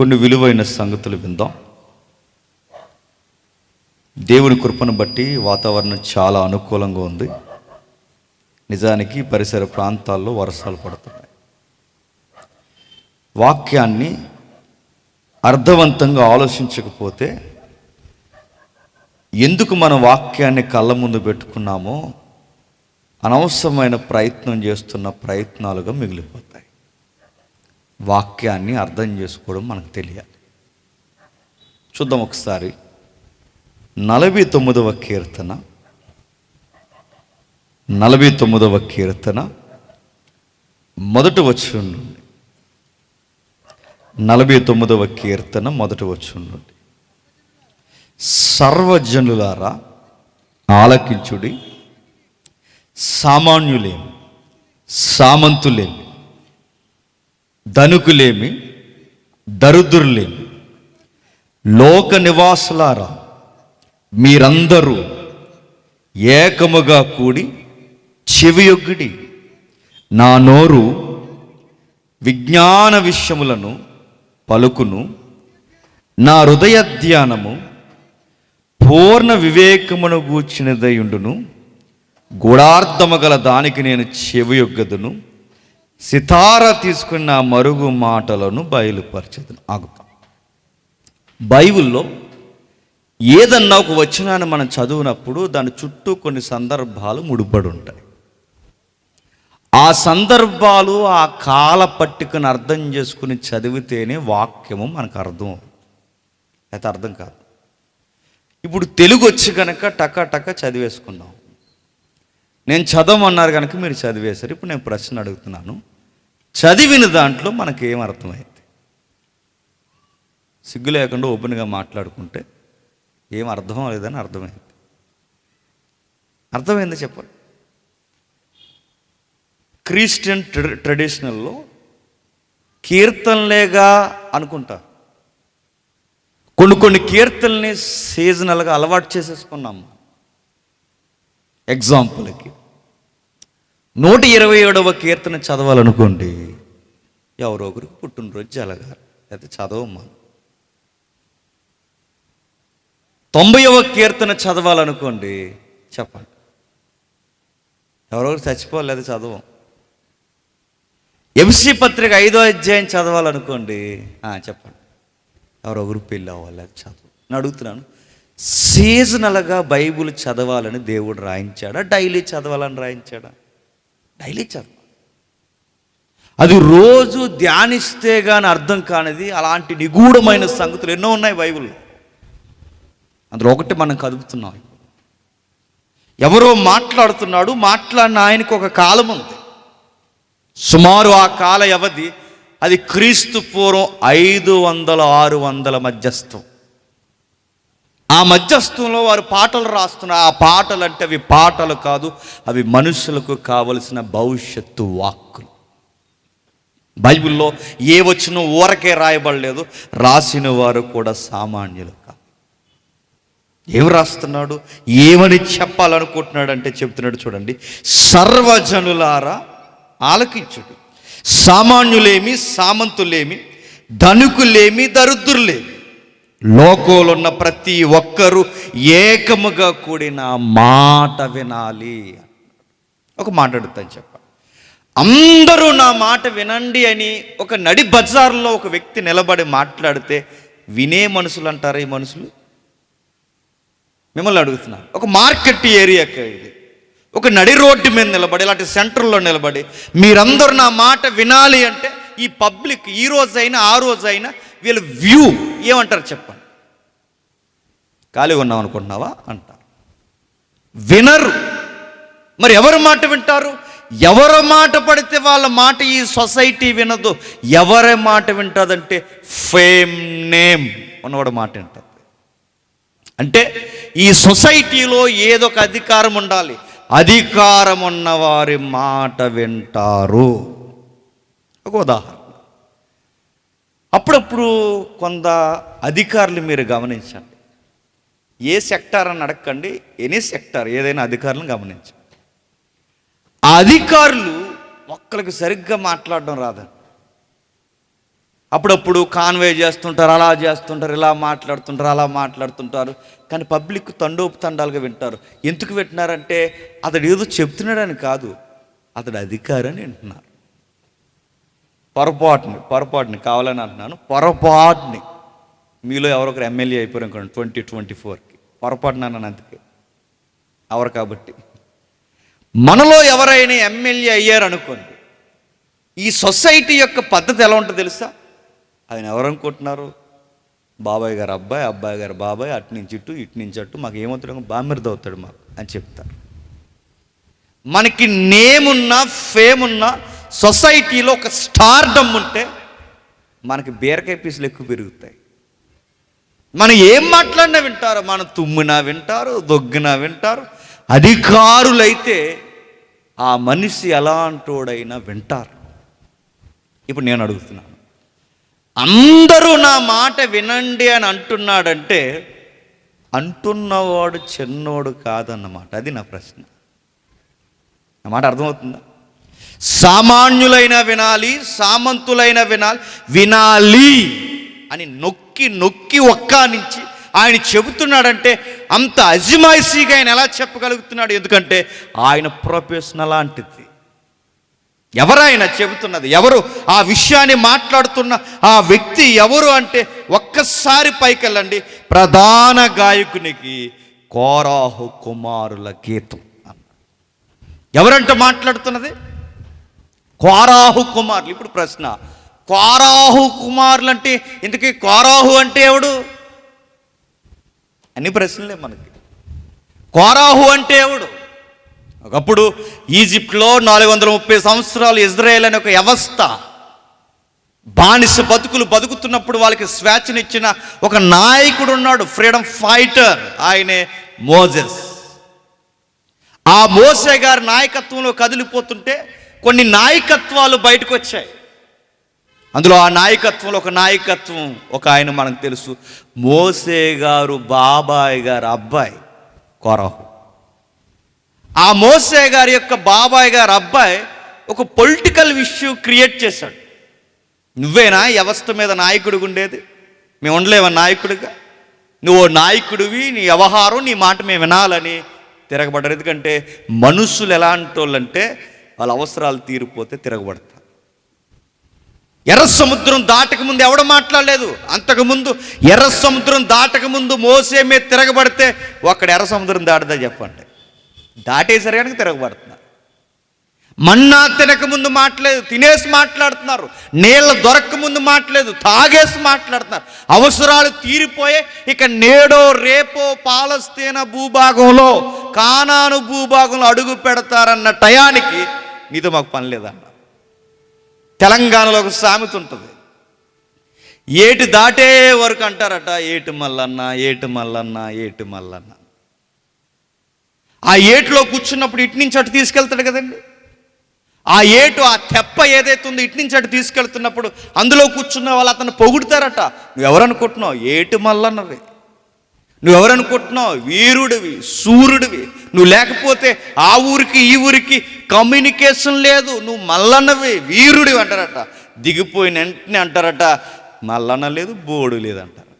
కొన్ని విలువైన సంగతులు విందాం. దేవుని కృపను బట్టి వాతావరణం చాలా అనుకూలంగా ఉంది. నిజానికి పరిసర ప్రాంతాల్లో వర్షాలు పడుతున్నాయి. వాక్యాన్ని అర్థవంతంగా ఆలోచించకపోతే, ఎందుకు మన వాక్యాన్ని కళ్ళ ముందు పెట్టుకున్నామో అనవసరమైన ప్రయత్నం చేస్తున్న ప్రయత్నాలుగా మిగిలిపోతాయి. వాక్యాన్ని అర్థం చేసుకోవడం మనకు తెలియాలి. చూద్దాం ఒకసారి 49వ కీర్తన 49వ కీర్తన మొదటి వచనం నుండి 49వ కీర్తన మొదటి వచనం నుండి సర్వజనులారా ఆలకించుడి, సామాన్యులేమి, సామంతులేమి, ధనుకులేమి, దరిద్రులేమి, లోక నివాసులారా మీరందరూ ఏకముగా కూడి చెవియొగ్గిడి. నా నోరు విజ్ఞాన విషయములను పలుకును, నా హృదయ ధ్యానము పూర్ణ వివేకమును గూర్చినదయుండును. గూఢార్థము గల దానికి నేను చెవియొగ్గదును, సితార తీసుకుని నా మరుగు మాటలను బయలుపరచదును. ఆగుతాం. బైబిల్లో ఏదన్నా ఒక వచనాన్ని మనం చదివినప్పుడు దాని చుట్టూ కొన్ని సందర్భాలు ముడిపడి ఉంటాయి. ఆ సందర్భాలు, ఆ కాల పట్టికను అర్థం చేసుకుని చదివితేనే వాక్యము మనకు అర్థం, అయితే అర్థం కాదు. ఇప్పుడు తెలుగు వచ్చి కనుక టక చదివేసుకున్నాం. నేను చదవమన్నారు కనుక మీరు చదివేశారు. ఇప్పుడు నేను ప్రశ్న అడుగుతున్నాను, చదివిన దాంట్లో మనకేం అర్థమైంది? సిగ్గు లేకుండా ఓపెన్గా మాట్లాడుకుంటే ఏం అర్థం లేదని అర్థమైంది. అర్థమైంది చెప్పండి. క్రిస్టియన్ ట్రెడిషనల్లో కీర్తనలేగా అనుకుంటారు. కొన్ని కీర్తనల్ని సీజనల్గా అలవాటు చేసేసుకున్నాము. ఎగ్జాంపుల్కి 127వ కీర్తన చదవాలనుకోండి, ఎవరో ఒకరికి పుట్టినరోజు జరగాలి, అయితే చదవమ్మా. 90వ కీర్తన చదవాలనుకోండి, చెప్పండి, ఎవరొకరు చచ్చిపోలేదు, చదవం. ఎఫ్ఎస్సీ పత్రిక 5వ అధ్యాయం చదవాలనుకోండి, చెప్పండి, ఎవరొకరు పెళ్ళి అవ్వాలి, అది చదువు. నేను అడుగుతున్నాను, సీజనల్గా బైబిల్ చదవాలని దేవుడు రాయించాడా, డైలీ చదవాలని రాయించాడా? డైలీ చదవాలి. అది రోజు ధ్యానిస్తే కానీ అర్థం కానిది అలాంటి నిగూఢమైన సంగతులు ఎన్నో ఉన్నాయి బైబిల్లో. అందులో ఒకటి మనం కదుపుతున్నాం. ఎవరో మాట్లాడుతున్నాడు, మాట్లాడిన ఆయనకు ఒక కాలం ఉంది. సుమారు ఆ కాల వ్యవధి అది క్రీస్తు పూర్వం 500-600 మధ్యస్థం. ఆ మధ్యస్థంలో వారు పాటలు రాస్తున్నారు. ఆ పాటలు అంటే అవి పాటలు కాదు, అవి మనుషులకు కావలసిన భవిష్యత్తు వాక్కులు. బైబిల్లో ఏ వచనం ఊరకే రాయబడలేదు, రాసిన వారు కూడా సామాన్యులు కాదు. ఏం రాస్తున్నాడు, ఏమని చెప్పాలనుకుంటున్నాడు అంటే చెప్తున్నాడు. చూడండి, సర్వజనులారా ఆలకించుడు, సామాన్యులేమి, సామంతులేమి, ధనికులేమి, దరిద్రులేమి, లోకంలో ఉన్న ప్రతి ఒక్కరూ ఏకముగా కూడిన మాట వినాలి. ఒక మాట అడుగుతాను, చెప్పండి, అందరూ నా మాట వినండి అని ఒక నడి బజార్లో ఒక వ్యక్తి నిలబడి మాట్లాడితే వినే మనుషులు అంటారా ఈ మనుషులు? మిమ్మల్ని అడుగుతున్నాను. ఒక మార్కెట్ ఏరియాకి ఇది ఒక నడి రోడ్డు మీద నిలబడి, ఇలాంటి సెంటర్లో నిలబడి మీరందరూ నా మాట వినాలి అంటే ఈ పబ్లిక్ ఈ రోజైనా ఆ రోజైనా వీళ్ళ వ్యూ ఏమంటారు చెప్పండి? ఖాళీగా ఉన్నాం అనుకుంటున్నావా అంటారు. వినరు. మరి ఎవరి మాట వింటారు? ఎవరి మాట పడితే వాళ్ళ మాట ఈ సొసైటీ వినదు. ఎవరి మాట వింటుందంటే ఫేమ్, నేమ్ ఉన్నవాడు మాట వింటుంది. అంటే ఈ సొసైటీలో ఏదో ఒక అధికారం ఉండాలి, అధికారం ఉన్నవారి మాట వింటారు. ఒక ఉదాహరణ, అప్పుడప్పుడు కొంత అధికారులు మీరు గమనించండి. ఏ సెక్టార్ అని అడగండి, ఎనీ సెక్టార్ ఏదైనా అధికారులను గమనించండి. ఆ అధికారులు ఒక్కరికి సరిగ్గా మాట్లాడడం రాదండి. అప్పుడప్పుడు కాన్వే చేస్తుంటారు, అలా చేస్తుంటారు, ఇలా మాట్లాడుతుంటారు, అలా మాట్లాడుతుంటారు. కానీ పబ్లిక్ తండోపు వింటారు. ఎందుకు వింటున్నారంటే అతడు ఏదో చెప్తున్నాడని కాదు, అతడు అధికారని వింటున్నారు. పొరపాటుని కావాలని అంటున్నాను, పొరపాటుని మీలో ఎవరొకరు ఎమ్మెల్యే అయిపోయారు అనుకోండి 2024కి, పొరపాటున అన్నాను అందుకే ఎవరు కాబట్టి. మనలో ఎవరైనా ఎమ్మెల్యే అయ్యారనుకోండి, ఈ సొసైటీ యొక్క పద్ధతి ఎలా ఉంటుందో తెలుసా? ఆయన ఎవరు అనుకుంటున్నారు? బాబాయ్ గారు అబ్బాయి, అబ్బాయి గారు బాబాయ్, అటు నుంచి ఇటు, ఇటు నుంచి అటు, మాకు ఏమవుతాడు, బామ్మిరిది అవుతాడు మాకు అని చెప్తారు. మనకి నేమున్నా ఫేమున్నా సొసైటీలో ఒక స్టార్డమ్ ఉంటే మనకి బీరకాయ పీసులు ఎక్కువ పెరుగుతాయి. మనం ఏం మాట్లాడినా వింటారు, మనం తుమ్మినా వింటారు, దొగ్గినా వింటారు. అధికారులైతే ఆ మనిషి ఎలాంటోడైనా వింటారు. ఇప్పుడు నేను అడుగుతున్నాను, అందరూ నా మాట వినండి అని అంటున్నాడంటే అంటున్నవాడు చిన్నోడు కాదన్నమాట. అది నా ప్రశ్న. నా మాట అర్థమవుతుందా? సామాన్యులైన వినాలి, సామంతులైన వినాలి అని నొక్కి నొక్కి ఒక్కానించి ఆయన చెబుతున్నాడంటే అంత అజమాయిషీగా ఆయన ఎలా చెప్పగలుగుతున్నాడు? ఎందుకంటే ఆయన ప్రొఫెషన్ అలాంటిది. ఎవరైనా చెబుతున్నది ఎవరు, ఆ విషయాన్ని మాట్లాడుతున్న ఆ వ్యక్తి ఎవరు అంటే ఒక్కసారి పైకెళ్ళండి, ప్రధాన గాయకునికి కోరాహు కుమారుల గీతం. ఎవరంటే మాట్లాడుతున్నది? కోరాహు కుమారులు. ఇప్పుడు ప్రశ్న, కోరాహు కుమారులు అంటే ఇంతకీ కోరాహు అంటే ఎవడు? అన్ని ప్రశ్నలే మనకి. కోరాహు అంటే ఎవడు? ఒకప్పుడు ఈజిప్ట్లో 430 సంవత్సరాలు ఇజ్రాయేల్ అనే ఒక వ్యవస్థ, బానిస బతుకుతున్నప్పుడు వాళ్ళకి స్వేచ్ఛనిచ్చిన ఒక నాయకుడు ఉన్నాడు, ఫ్రీడమ్ ఫైటర్. ఆయనే మోజెస్. ఆ మోసే గారి నాయకత్వంలో కదిలిపోతుంటే కొన్ని నాయకత్వాలు బయటకు వచ్చాయి. అందులో ఆ నాయకత్వంలో ఒక నాయకత్వం, ఒక ఆయన మనకు తెలుసు, మోసే గారు బాబాయ్ గారు అబ్బాయి కోరాహు. ఆ మోసే గారి యొక్క బాబాయ్ గారు అబ్బాయి ఒక పొలిటికల్ ఇష్యూ క్రియేట్ చేశాడు. నువ్వేనా వ్యవస్థ మీద నాయకుడిగా ఉండేది? మేము ఉండలేవా నాయకుడిగా? నువ్వు నాయకుడివి, నీ వ్యవహారం, నీ మాట మేము వినాలని తిరగబడ్డారు. ఎందుకంటే మనుషులు ఎలాంటి వాళ్ళంటే వాళ్ళ అవసరాలు తీరిపోతే తిరగబడతారు. ఎర్ర సముద్రం దాటక ముందు ఎవడ మాట్లాడలేదు. అంతకుముందు ఎర్ర సముద్రం దాటక ముందు మోసే మీద తిరగబడితే ఒక్కడ ఎర్ర సముద్రం దాటుదా చెప్పండి? దాటేసరి కనుక తిరగబడుతున్నారు. మన్నా తినక ముందు మాట్లాడలేదు, తినేసి మాట్లాడుతున్నారు. నీళ్ళ దొరక్క ముందు మాట్లాడలేదు, తాగేసి మాట్లాడుతున్నారు. అవసరాలు తీరిపోయే ఇక నేడో రేపో పాలస్తీనా భూభాగంలో, కానాను భూభాగంలో అడుగు పెడతారన్న టయానికి నీతో మాకు పని లేదన్న. తెలంగాణలో ఒక సామెత ఉంటుంది, ఏటి దాటే వరకు అంటారట ఏటి మల్లన్న, ఏటి మల్లన్న, ఏటి మల్లన్న. ఆ ఏటిలో కూర్చున్నప్పుడు ఇటు నుంచి అటు తీసుకెళ్తాడు కదండి. ఆ ఏటు, ఆ తెప్ప ఏదైతే ఉందో ఇటు నుంచి అటు తీసుకెళ్తున్నప్పుడు అందులో కూర్చున్న వాళ్ళు అతను పొగుడుతారట. నువ్వెవరనుకుంటున్నావు? ఏటి మల్లన్నవి. నువ్వెవరనుకుంటున్నావు? వీరుడివి, సూర్యుడివి. నువ్వు లేకపోతే ఆ ఊరికి ఈ ఊరికి కమ్యూనికేషన్ లేదు. నువ్వు మల్లన్నవి, వీరుడివి అంటారట. దిగిపోయిన వెంటనే అంటారట మల్లన్న లేదు, బోడు లేదంటారు.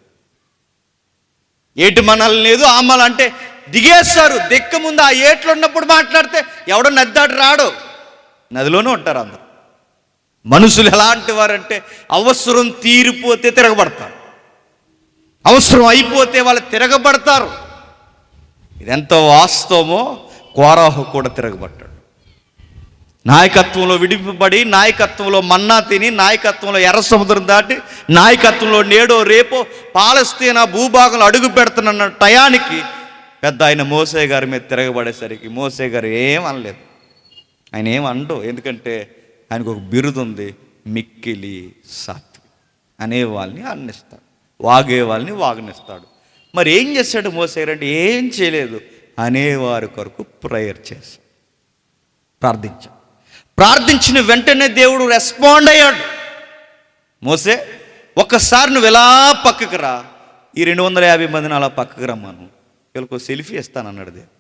ఏటి మనల్ లేదు, ఆమల అంటే దిగేస్తారు. దిక్క ముందు ఆ ఏట్లో ఉన్నప్పుడు మాట్లాడితే ఎవడో నద్దాడు రాడు, నదిలోనే ఉంటారు అందరు. మనుషులు ఎలాంటి వారంటే అవసరం తీరిపోతే తిరగబడతారు, అవసరం అయిపోతే వాళ్ళు తిరగబడతారు. ఇదెంత వాస్తవమో కోరాహు కూడా తిరగబడ్డాడు. నాయకత్వంలో విడిపబడి, నాయకత్వంలో మన్నా తిని, నాయకత్వంలో ఎర్ర సముద్రం దాటి, నాయకత్వంలో నేడో రేపో పాలస్తీనా భూభాగంలో అడుగు పెడుతున్న టయానికి పెద్ద ఆయన మోసే గారి మీద తిరగబడేసరికి మోసే గారు ఏం అనలేదు. ఆయన ఏం అండు, ఎందుకంటే ఆయనకు ఒక బిరుదు ఉంది, మిక్కిలి సాత్వి. అనే వాళ్ళని అన్నిస్తాడు, వాగే వాళ్ళని వాగనిస్తాడు. మరి ఏం చేశాడు మోసే గారు అంటే ఏం చేయలేదు, అనేవారి కొరకు ప్రేయర్ చేశాడు, ప్రార్థించాడు. ప్రార్థించిన వెంటనే దేవుడు రెస్పాండ్ అయ్యాడు. మోసే ఒక్కసారి నువ్వు ఎలా పక్కకు రా, ఈ 250 మందిని అలా పక్కకు రమ్మను, వీళ్ళకు సెల్ఫీ ఇస్తానన్నాడు దేవుడు.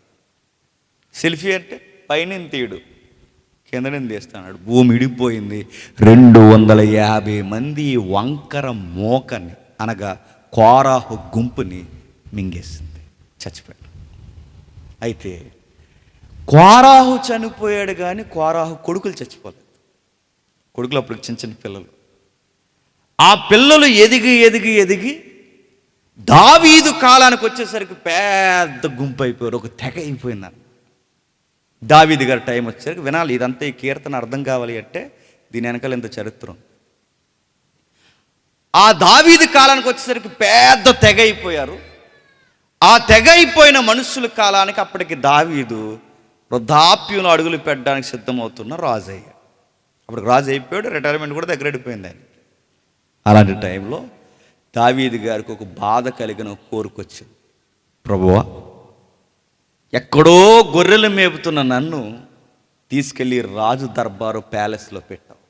సెల్ఫీ అంటే పైన తీయడు, కింద నేను తీస్తాడు. భూమి ఇడిపోయింది. 250 మంది వంకర మోకని అనగా కోరాహు గుంపుని మింగేసింది, చచ్చిపోయాడు. అయితే కోరాహు చనిపోయాడు, కానీ కోరాహు కొడుకులు చచ్చిపోలేదు. కొడుకులు అప్పుడు చిన్న చిన్న పిల్లలు. ఆ పిల్లలు ఎదిగి ఎదిగి ఎదిగి దావీదు కాలానికి వచ్చేసరికి పెద్ద గుంపు అయిపోయారు, ఒక తెగ అయిపోయిందని. దావీదు గారి టైం వచ్చేసరికి వినాలి ఇదంతా, ఈ కీర్తన అర్థం కావాలి అంటే దీని వెనకాల ఎంత చరిత్ర. ఆ దావీదు కాలానికి వచ్చేసరికి పెద్ద తెగ అయిపోయారు. ఆ తెగ అయిపోయిన మనుషుల కాలానికి అప్పటికి దావీదు వృద్ధాప్యంలో అడుగులు పెట్టడానికి సిద్ధమవుతున్న రాజు అయ్యాడు. అప్పుడు రాజు అయిపోయాడు, రిటైర్మెంట్ కూడా దగ్గర అయిపోయింది ఆయన. అలాంటి టైంలో దావీదు గారికి ఒక బాధ కలిగిన కోరికొచ్చింది. ప్రభువా, ఎక్కడో గొర్రెలు మేపుతున్న నన్ను తీసుకెళ్ళి రాజు దర్బారు ప్యాలెస్లో పెట్టావు.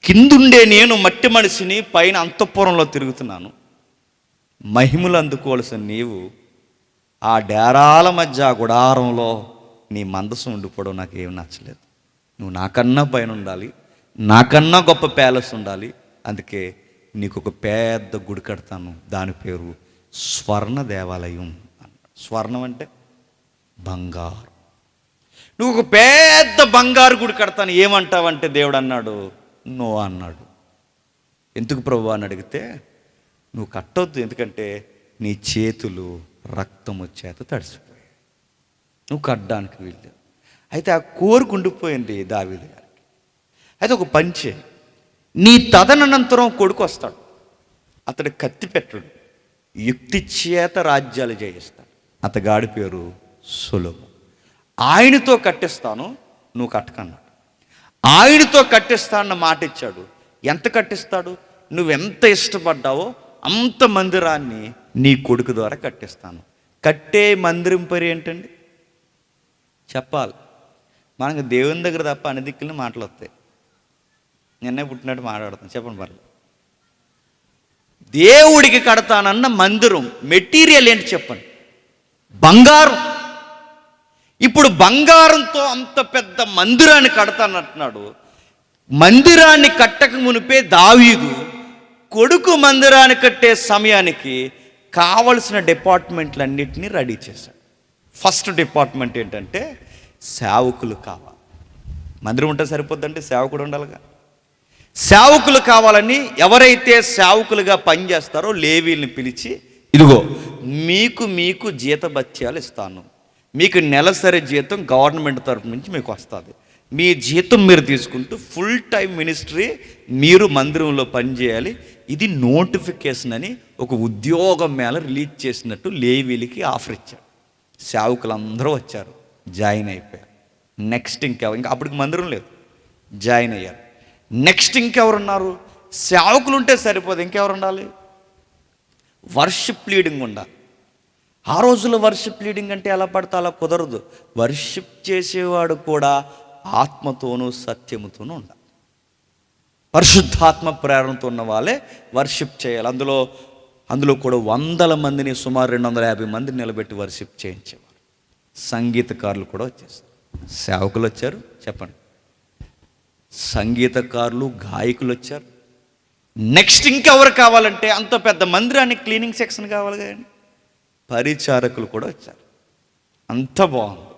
కిందుండే నేను మట్టి మనిషిని, పైన అంతఃపురంలో తిరుగుతున్నాను. మహిమలు అందుకోవాల్సిన నీవు ఆ డేరాల మధ్య ఆ గుడారంలో నీ మందసం ఉండిపోవడం నాకేం నచ్చలేదు. నువ్వు నాకన్నా పైన ఉండాలి, నాకన్నా గొప్ప ప్యాలెస్ ఉండాలి. అందుకే నీకు ఒక పెద్ద గుడి కడతాను, దాని పేరు స్వర్ణ దేవాలయం అన్నాడు. స్వర్ణం అంటే బంగారు. నువ్వు ఒక పెద్ద బంగారు గుడి కడతాను, ఏమంటావంటే దేవుడు అన్నాడు, నో అన్నాడు. ఎందుకు ప్రభు అని అడిగితే, నువ్వు కట్టొద్దు, ఎందుకంటే నీ చేతులు రక్తము చేత తడిసిపోయాయి, నువ్వు కట్టడానికి వీళ్ళు. అయితే ఆ కోరిక ఉండిపోయింది దావీదు గారికి. అయితే ఒక పంచే, నీ తదనంతరం కొడుకు వస్తాడు, అతడు కత్తి పెట్టడు, యుక్తి చేత రాజ్యాలు జయిస్తాడు. అతగాడి పేరు సొలొమోను. ఆయనతో కట్టిస్తాను, నువ్వు కట్టకన్నాడు. ఆయనతో కట్టిస్తానన్న మాట ఇచ్చాడు. ఎంత కట్టిస్తాడు? నువ్వెంత ఇష్టపడ్డావో అంత మందిరాన్ని నీ కొడుకు ద్వారా కట్టిస్తాను. కట్టే మందిరం పేరు ఏంటండి చెప్పాలి. మనకు దేవుని దగ్గర తప్ప అన్ని దిక్కులని మాటలు వస్తాయి. నిన్నే పుట్టినట్టు మాట్లాడుతాను, చెప్పండి పర్లేదు. దేవుడికి కడతానన్న మందిరం మెటీరియల్ ఏంటి చెప్పండి? బంగారం. ఇప్పుడు బంగారంతో అంత పెద్ద మందిరాన్ని కడతానంటున్నాడు. మందిరాన్ని కట్టక మునిపే దావీదు కొడుకు మందిరాన్ని కట్టే సమయానికి కావలసిన డిపార్ట్మెంట్లన్నింటినీ రెడీ చేశాడు. ఫస్ట్ డిపార్ట్మెంట్ ఏంటంటే సేవకులు కావాలి. మందిరం ఉంటే సరిపోద్దంటే సేవకుడు ఉండాలిగా. సేవకులు కావాలని ఎవరైతే సేవకులుగా పనిచేస్తారో లేవీల్ని పిలిచి, ఇదిగో మీకు జీతభత్యాలు ఇస్తాను, మీకు నెలసరి జీతం గవర్నమెంట్ తరఫు నుంచి మీకు వస్తుంది, మీ జీతం మీరు తీసుకుంటూ ఫుల్ టైం మినిస్ట్రీ మీరు మందిరంలో పనిచేయాలి. ఇది నోటిఫికేషన్ అని ఒక ఉద్యోగం మేళ రిలీజ్ చేసినట్టు లేవీలకి ఆఫర్ ఇచ్చాడు. సేవకులు అందరూ వచ్చారు, జాయిన్ అయిపోయారు. నెక్స్ట్ ఇంకా అప్పటికి మందిరం లేదు, జాయిన్ అయ్యారు. నెక్స్ట్ ఇంకెవరున్నారు? సేవకులు ఉంటే సరిపోదు, ఇంకెవరు ఉండాలి? వర్షిప్ లీడింగ్ ఉండాలి. ఆ రోజుల్లో వర్షిప్ లీడింగ్ అంటే ఎలా పడితే అలా కుదరదు. వర్షిప్ చేసేవాడు కూడా ఆత్మతోనూ సత్యముతోనూ ఉండాలి. పరిశుద్ధాత్మ ప్రేరణతో ఉన్న వాళ్ళే వర్షిప్ చేయాలి. అందులో కూడా 100 మందిని, సుమారు 250 మందిని నిలబెట్టి వర్షిప్ చేయించేవారు. సంగీతకారులు కూడా వచ్చేసారు. సేవకులు వచ్చారు, చెప్పండి, సంగీతకారులు, గాయకులు వచ్చారు. నెక్స్ట్ ఇంకెవరు కావాలంటే అంత పెద్ద మందిరానికి క్లీనింగ్ సెక్షన్ కావాలి కదండి, పరిచారకులు కూడా వచ్చారు. అంత బాగుంది.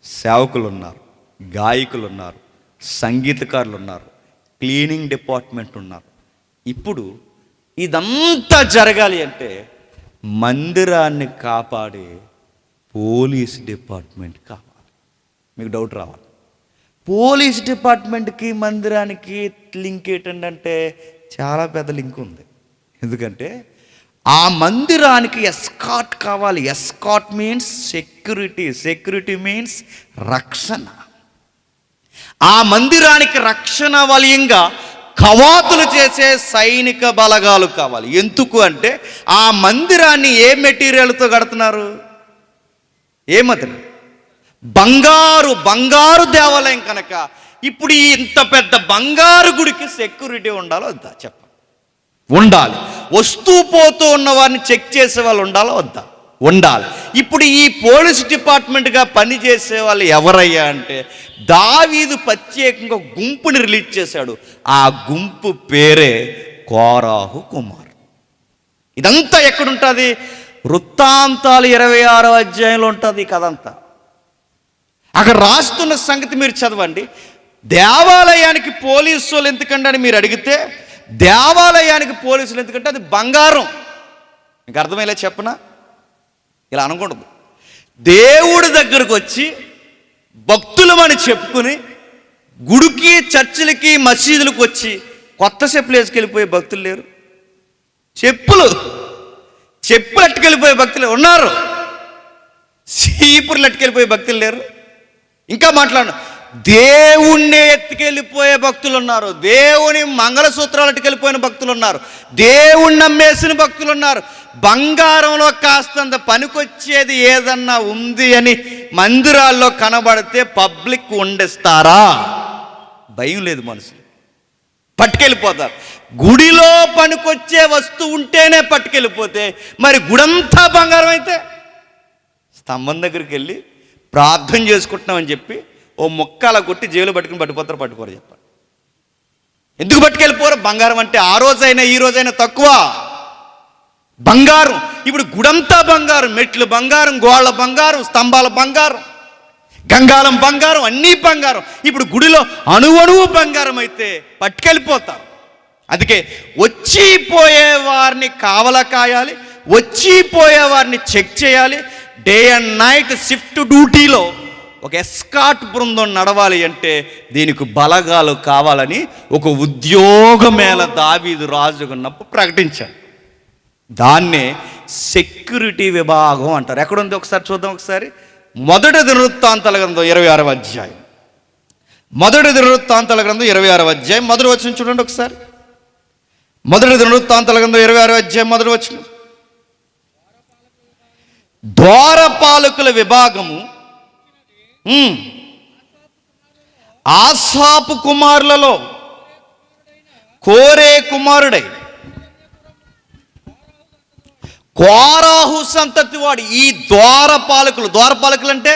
సేవకులు ఉన్నారు, గాయకులు ఉన్నారు, సంగీతకారులు ఉన్నారు, క్లీనింగ్ డిపార్ట్మెంట్ ఉన్నారు. ఇప్పుడు ఇదంతా జరగాలి అంటే మందిరాన్ని కాపాడే పోలీస్ డిపార్ట్మెంట్ కావాలి. మీకు డౌట్ రావాలి, పోలీస్ డిపార్ట్మెంట్కి మందిరానికి లింక్ ఏంటంటే చాలా పెద్ద లింక్ ఉంది. ఎందుకంటే ఆ మందిరానికి ఎస్కాట్ కావాలి. Escort means security, security means రక్షణ. ఆ మందిరానికి రక్షణ వలయంగా కవాతులు చేసే సైనిక బలగాలు కావాలి. ఎందుకు అంటే ఆ మందిరాన్ని ఏ మెటీరియల్తో కడుతున్నారు? ఏ మెటీరియల్? బంగారు దేవాలయం కనుక ఇప్పుడు ఇంత పెద్ద బంగారు గుడికి సెక్యూరిటీ ఉండాలో వద్దా చెప్పండి? ఉండాలి. వస్తూ పోతూ ఉన్న వారిని చెక్ చేసే వాళ్ళు ఉండాలా వద్దా? ఉండాలి. ఇప్పుడు ఈ పోలీస్ డిపార్ట్మెంట్గా పనిచేసే వాళ్ళు ఎవరయ్యా అంటే, దావీదు ప్రత్యేకంగా గుంపుని రిలీజ్ చేశాడు. ఆ గుంపు పేరే కోరాహు కుమార్. ఇదంతా ఎక్కడుంటుంది? వృత్తాంతాలు 26వ అధ్యాయంలో ఉంటుంది ఈ కథ అంతా. అక్కడ రాస్తున్న సంగతి మీరు చదవండి. దేవాలయానికి పోలీసులు ఎందుకంటే అని మీరు అడిగితే, దేవాలయానికి పోలీసులు ఎందుకంటే అది బంగారం. మీకు అర్థమయ్యేలా చెప్పనా? ఇలా అనకూడదు. దేవుడి దగ్గరకు వచ్చి భక్తులమని చెప్పుకుని గుడికి, చర్చిలకి, మసీదులకు వచ్చి కొత్త చెప్పులు వేసుకెళ్ళిపోయే భక్తులు లేరు. చెప్పులు అట్టుకెళ్ళిపోయే భక్తులు ఉన్నారు. సీపుర్లు అట్టుకెళ్ళిపోయే భక్తులు లేరు. ఇంకా మాట్లాడు, దేవుణ్ణి ఎత్తుకెళ్ళిపోయే భక్తులు ఉన్నారు. దేవుని మంగళసూత్రాలు అట్టుకెళ్ళిపోయిన భక్తులు ఉన్నారు. దేవుణ్ణి నమ్మేసిన భక్తులు ఉన్నారు. బంగారంలో కాస్తంత పనికొచ్చేది ఏదన్నా ఉంది అని మందిరాల్లో కనబడితే పబ్లిక్ వండిస్తారా? భయం లేదు, మనసులో పట్టుకెళ్ళిపోతారు. గుడిలో పనికొచ్చే వస్తువు ఉంటేనే పట్టుకెళ్ళిపోతే మరి గుడంతా బంగారం అయితే, స్తంభం దగ్గరికి వెళ్ళి ప్రార్థన చేసుకుంటున్నామని చెప్పి ఓ మొక్క అలా కొట్టి జైలు పట్టుకోరు చెప్పండి. ఎందుకు పట్టుకెళ్ళిపోరు? బంగారం అంటే ఆ రోజైనా ఈ రోజైనా తక్కువ. బంగారం ఇప్పుడు గుడంతా బంగారం, మెట్లు బంగారం, గోళ్ళ బంగారం, స్తంభాల బంగారం, గంగాళం బంగారం, అన్నీ బంగారం. ఇప్పుడు గుడిలో అణువణువు బంగారం అయితే పట్టుకెళ్ళిపోతారు. అందుకే వచ్చిపోయే వారిని కావలా కాయాలి, వచ్చిపోయే వారిని చెక్ చేయాలి. డే అండ్ నైట్ షిఫ్ట్ డ్యూటీలో ఒక ఎస్కాట్ బృందం నడవాలి అంటే దీనికి బలగాలు కావాలని ఒక ఉద్యోగమేళ దావీదు రాజు ఉన్నప్పుడు ప్రకటించాడు. దాన్నే సెక్యూరిటీ విభాగం అంటారు. ఎక్కడుంది ఒకసారి చూద్దాం. ఒకసారి మొదటి దినవృత్తాంతాల గ్రంథం 26వ అధ్యాయం. మొదటి దినవృత్తాంతాల గ్రంథం 26వ అధ్యాయం మొదటి వచనం చూడండి ఒకసారి. మొదటి దినవృత్తాంతాల గ్రంథం 26వ అధ్యాయం మొదటి వచనం. ద్వారపాలకుల విభాగము ఆసాపు కుమారులలో కోరే కుమారుడై కోరాహు సంతతి వాడు. ఈ ద్వారపాలకులు అంటే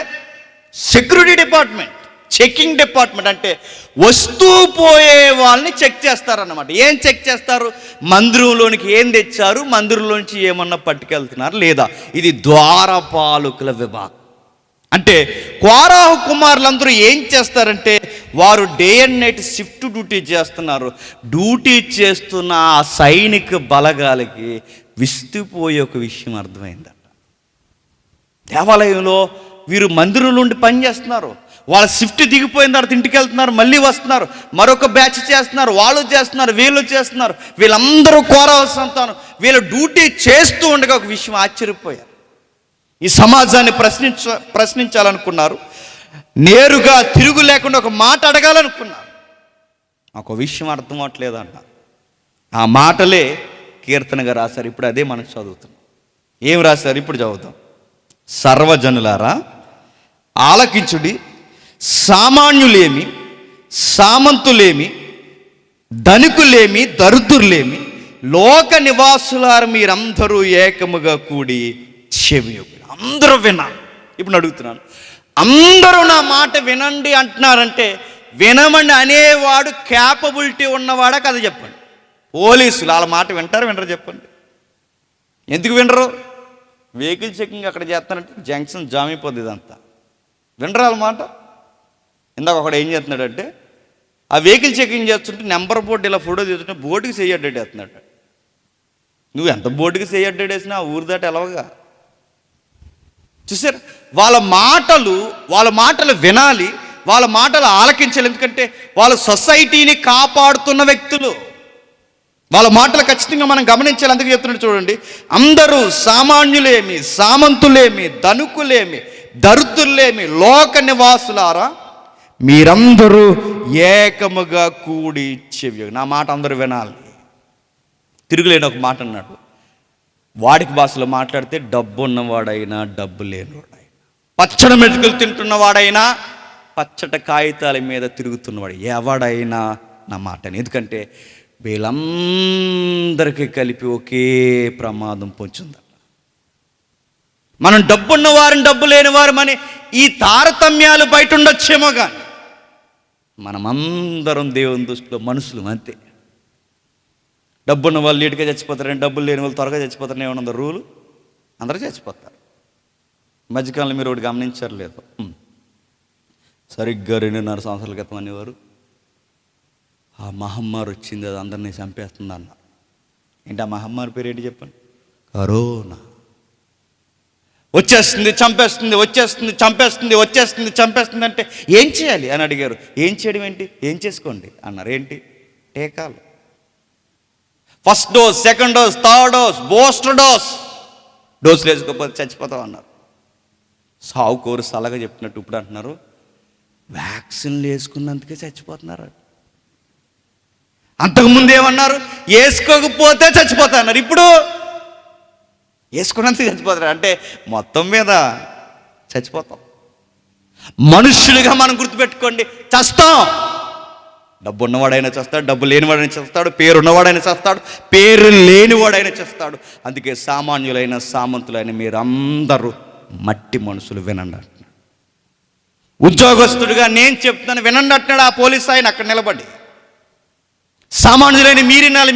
సెక్యూరిటీ డిపార్ట్మెంట్, చెకింగ్ డిపార్ట్మెంట్. అంటే వస్తూ పోయే వాళ్ళని చెక్ చేస్తారన్నమాట. ఏం చెక్ చేస్తారు? మందిరంలోనికి ఏం తెచ్చారు, మందిరంలోంచి ఏమన్నా పట్టుకెళ్తున్నారు లేదా. ఇది ద్వారపాలకుల విభాగం. అంటే కోరాహు కుమారులందరూ ఏం చేస్తారంటే వారు day and night shift duty చేస్తున్నారు. డ్యూటీ చేస్తున్న ఆ సైనిక బలగాలకి విస్తుపోయే ఒక విషయం అర్థమైందట. దేవాలయంలో వీరు మందిరం నుండి పని చేస్తున్నారు. వాళ్ళ షిఫ్ట్ దిగిపోయిన తర్వాత ఇంటికి వెళ్తున్నారు, మళ్ళీ వస్తున్నారు, మరొక బ్యాచ్ చేస్తున్నారు, వాళ్ళు చేస్తున్నారు, వీళ్ళు చేస్తున్నారు. వీళ్ళందరూ కోరాహు సంతానం. వీళ్ళు డ్యూటీ చేస్తూ ఉండగా ఒక విషయం ఆశ్చర్యపోయారు. ఈ సమాజాన్ని ప్రశ్నించాలనుకున్నారు. నేరుగా తిరుగు లేకుండా ఒక మాట అడగాలనుకున్నారు. ఒక విషయం అర్థం అవట్లేదంట. ఆ మాటలే కీర్తనగా రాశారు. ఇప్పుడు అదే మనం చదువుతున్నాం. ఏం రాశారు ఇప్పుడు చదువుతాం. సర్వజనులారా ఆలకించుడి, సామాన్యులేమి, సామంతులేమి, ధనికులేమి, దరిద్రులేమి, లోక నివాసులారు మీరందరూ ఏకముగా కూడి చెవియొగ్గుడి. అందరూ వినాలి. ఇప్పుడు అడుగుతున్నాను, అందరూ నా మాట వినండి అంటున్నారంటే వినమని అనేవాడు క్యాపబిలిటీ ఉన్నవాడా కదా చెప్పండి. పోలీసులు వాళ్ళ మాట వినరు చెప్పండి. ఎందుకు వినరు? వెహికల్ చెకింగ్ అక్కడ చేస్తానంటే జంక్షన్ జామ్ అయిపోద్ది. ఇదంతా వినరు వాళ్ళ మాట. ఇందాక ఒకడు ఏం చేస్తున్నాడంటే ఆ వెహికల్ చెకింగ్ చేస్తుంటే నెంబర్ బోర్డు ఇలా ఫోటో తీసుకుంటే బోర్డుకి చేయి అడ్డేట్ వేస్తున్నాడు. నువ్వు ఎంత బోర్డుకి చేయి అడ్డేట్ వేసినా ఆ ఊరు దాటి ఎలాగా చూసారు. వాళ్ళ మాటలు వినాలి, వాళ్ళ మాటలు ఆలకించాలి. ఎందుకంటే వాళ్ళ సొసైటీని కాపాడుతున్న వ్యక్తులు. వాళ్ళ మాటలు ఖచ్చితంగా మనం గమనించాలి. అందుకే చెప్తున్నాడు చూడండి, అందరూ సామాన్యులేమి, సామంతులేమి, ధనుకులేమి, దరిద్రులేమి, లోక నివాసులారా మీరందరూ ఏకముగా కూడి చెవి. నా మాట అందరూ వినాలి. తిరుగులేని ఒక మాట అన్నాడు. వాడికి భాషలో మాట్లాడితే డబ్బు ఉన్నవాడైనా డబ్బు లేనివాడైనా, పచ్చడి మెతుకులు తింటున్నవాడైనా, పచ్చట కాగితాల మీద తిరుగుతున్నవాడు ఎవడైనా నా మాటని. ఎందుకంటే వీళ్ళందరికీ కలిపి ఒకే ప్రమాదం పొంచుందట. మనం డబ్బున్న వారిని డబ్బు లేని వారమని ఈ తారతమ్యాలు బయట ఉండొచ్చేమో కానీ మనమందరం దేవుని దృష్టిలో మనుషులు అంతే. డబ్బున్న వాళ్ళు లేటుగా చచ్చిపోతారని, డబ్బులు లేని వాళ్ళు త్వరగా చచ్చిపోతారని ఏమన్నా రూలు? అందరూ చచ్చిపోతారు. మధ్యకాలంలో మీరు ఒకటి గమనించారు లేదు, సరిగ్గా 2.5 సంవత్సరాల క్రితం అనేవారు ఆ మహమ్మారి వచ్చింది, అది అందరినీ చంపేస్తుంది అన్నారు. ఏంటి ఆ మహమ్మారి పేరు ఏంటి చెప్పండి? కరోనా. వచ్చేస్తుంది చంపేస్తుంది, వచ్చేస్తుంది చంపేస్తుంది, వచ్చేస్తుంది చంపేస్తుంది అంటే ఏం చేయాలి అని అడిగారు. ఏం చేయడం ఏంటి? ఏం చేసుకోండి అన్నారు. ఏంటి? టీకాలు. First dose, second dose, third dose, booster డోసులు వేసుకోకపోతే చచ్చిపోతాం అన్నారు. సావు కోరు సలగా చెప్పినట్టు ఇప్పుడు అంటున్నారు వ్యాక్సిన్లు వేసుకున్నందుకే చచ్చిపోతున్నారు. అంతకుముందు ఏమన్నారు? వేసుకోకపోతే చచ్చిపోతా అన్నారు. ఇప్పుడు వేసుకున్నందుకు చచ్చిపోతారు. అంటే మొత్తం మీద చచ్చిపోతాం. మనుష్యులుగా మనం గుర్తుపెట్టుకోండి, చస్తాం. డబ్బు ఉన్నవాడైనా చేస్తాడు, డబ్బు లేనివాడైనా చేస్తాడు, పేరు ఉన్నవాడైనా చేస్తాడు, పేరు లేనివాడైనా చేస్తాడు. అందుకే సామాన్యులైన సామంతులైన మీరందరూ మట్టి మనుషులు, వినండి అంటున్నాడు. ఉద్యోగస్తుడిగా నేను చెప్తున్నాను వినండి అంటున్నాడు ఆ పోలీస్ ఆయన అక్కడ నిలబడి. సామాన్యులైన మీరినాలి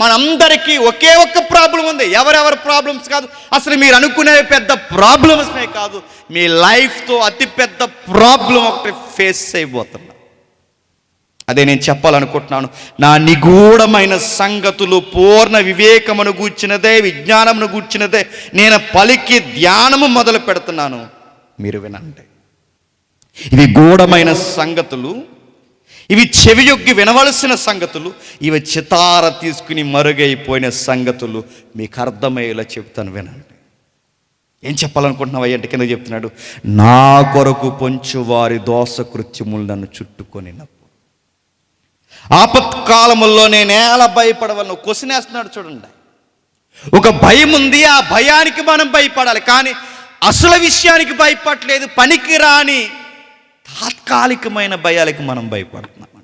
మనందరికీ ఒకే ఒక్క ప్రాబ్లం ఉంది. ఎవరెవరి ప్రాబ్లమ్స్ కాదు, అసలు మీరు అనుకునే పెద్ద ప్రాబ్లమ్స్నే కాదు, మీ లైఫ్తో అతిపెద్ద ప్రాబ్లం ఒకటి ఫేస్ అయిపోతున్నా. అదే నేను చెప్పాలనుకుంటున్నాను. నా నిగూఢమైన సంగతులు పూర్ణ వివేకమును గూర్చినదే, విజ్ఞానమును గూర్చినదే నేను పలికి ధ్యానము మొదలు పెడుతున్నాను, మీరు వినండి. ఇవి గూఢమైన సంగతులు, ఇవి చెవియొగ్గి వినవలసిన సంగతులు, ఇవి చితార తీసుకుని మరుగైపోయిన సంగతులు. మీకు అర్థమయ్యేలా చెప్తాను, వినండి. ఏం చెప్పాలనుకుంటున్నావు అంటే కింద చెప్తున్నాడు, నా కొరకు పొంచు వారి దోషకృత్యములు నన్ను చుట్టుకొనినప్పుడు ఆపత్కాలముల్లో నేను ఎలా భయపడవలను క్వశ్చన్ వేస్తున్నాడు చూడండి. ఒక భయం ఉంది, ఆ భయానికి మనం భయపడాలి, కానీ అసలు విషయానికి భయపడలేదు. పనికి రాని తాత్కాలికమైన భయాలకి మనం భయపడుతున్నామంట.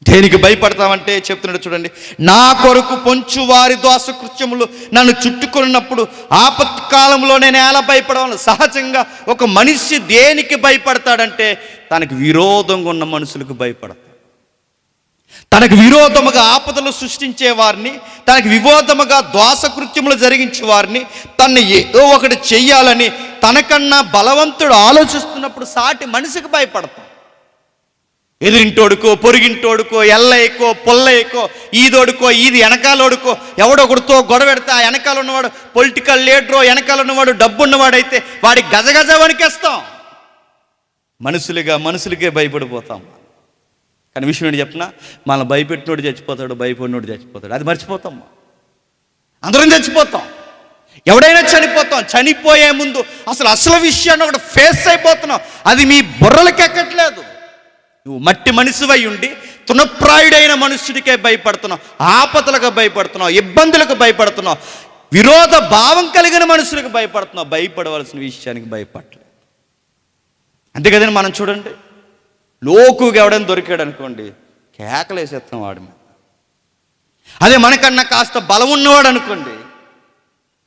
దేనికి భయపడతామంటే చెప్తున్నాడు చూడండి, నా కొరకు పొంచు వారి దోషకృత్యములు నన్ను చుట్టుకున్నప్పుడు ఆపత్కాలంలో నేను ఎలా భయపడవలను. సహజంగా ఒక మనిషి దేనికి భయపడతాడంటే తనకి విరోధంగా ఉన్న మనుషులకు భయపడతాడు. తనకు విరోధముగా ఆపదలు సృష్టించే వారిని, తనకు విరోధముగా దోషకృత్యములు జరిగించే వారిని, తనని ఏదో ఒకటి చెయ్యాలని తనకన్నా బలవంతుడు ఆలోచిస్తున్నప్పుడు సాటి మనిషికి భయపడతాం. ఎదురింటోడుకో, పొరుగింటోడుకో, ఎల్లయ్యకో, పొల్లయ్యకో, ఈదోడుకో, ఈది వెనకాలోడుకో, ఎవడొకడితో గొడవ పెడితే ఆ వెనకాల ఉన్నవాడు పొలిటికల్ లీడరో, వెనకాల ఉన్నవాడు డబ్బు ఉన్నవాడైతే వాడి గజగజ వణికేస్తాం. మనుషులకే భయపడిపోతాం. కానీ విషయం ఏంటి చెప్పినా, మన భయపెట్టినోడు చచ్చిపోతాడు, భయపడినోడు చచ్చిపోతాడు, అది మర్చిపోతాం. అందరం చచ్చిపోతాం, ఎవడైనా చనిపోతాం. చనిపోయే ముందు అసలు విషయాన్ని ఒకటి ఫేస్ అయిపోతున్నాం, అది మీ బుర్రలకి ఎక్కట్లేదు. నువ్వు మట్టి మనిషివై ఉండి తృణప్రాయుడైన మనుష్యుడికే భయపడుతున్నావు, ఆపదలకు భయపడుతున్నావు, ఇబ్బందులకు భయపడుతున్నావు, విరోధ భావం కలిగిన మనుషులకు భయపడుతున్నావు, భయపడవలసిన విషయానికి భయపడలేదు. అంతే కదండి. మనం చూడండి, లోకుగా ఎవడైనా దొరికాడు అనుకోండి, కేకలేసేస్తాం వాడి మీద. అదే మనకన్నా కాస్త బలం ఉన్నవాడు అనుకోండి,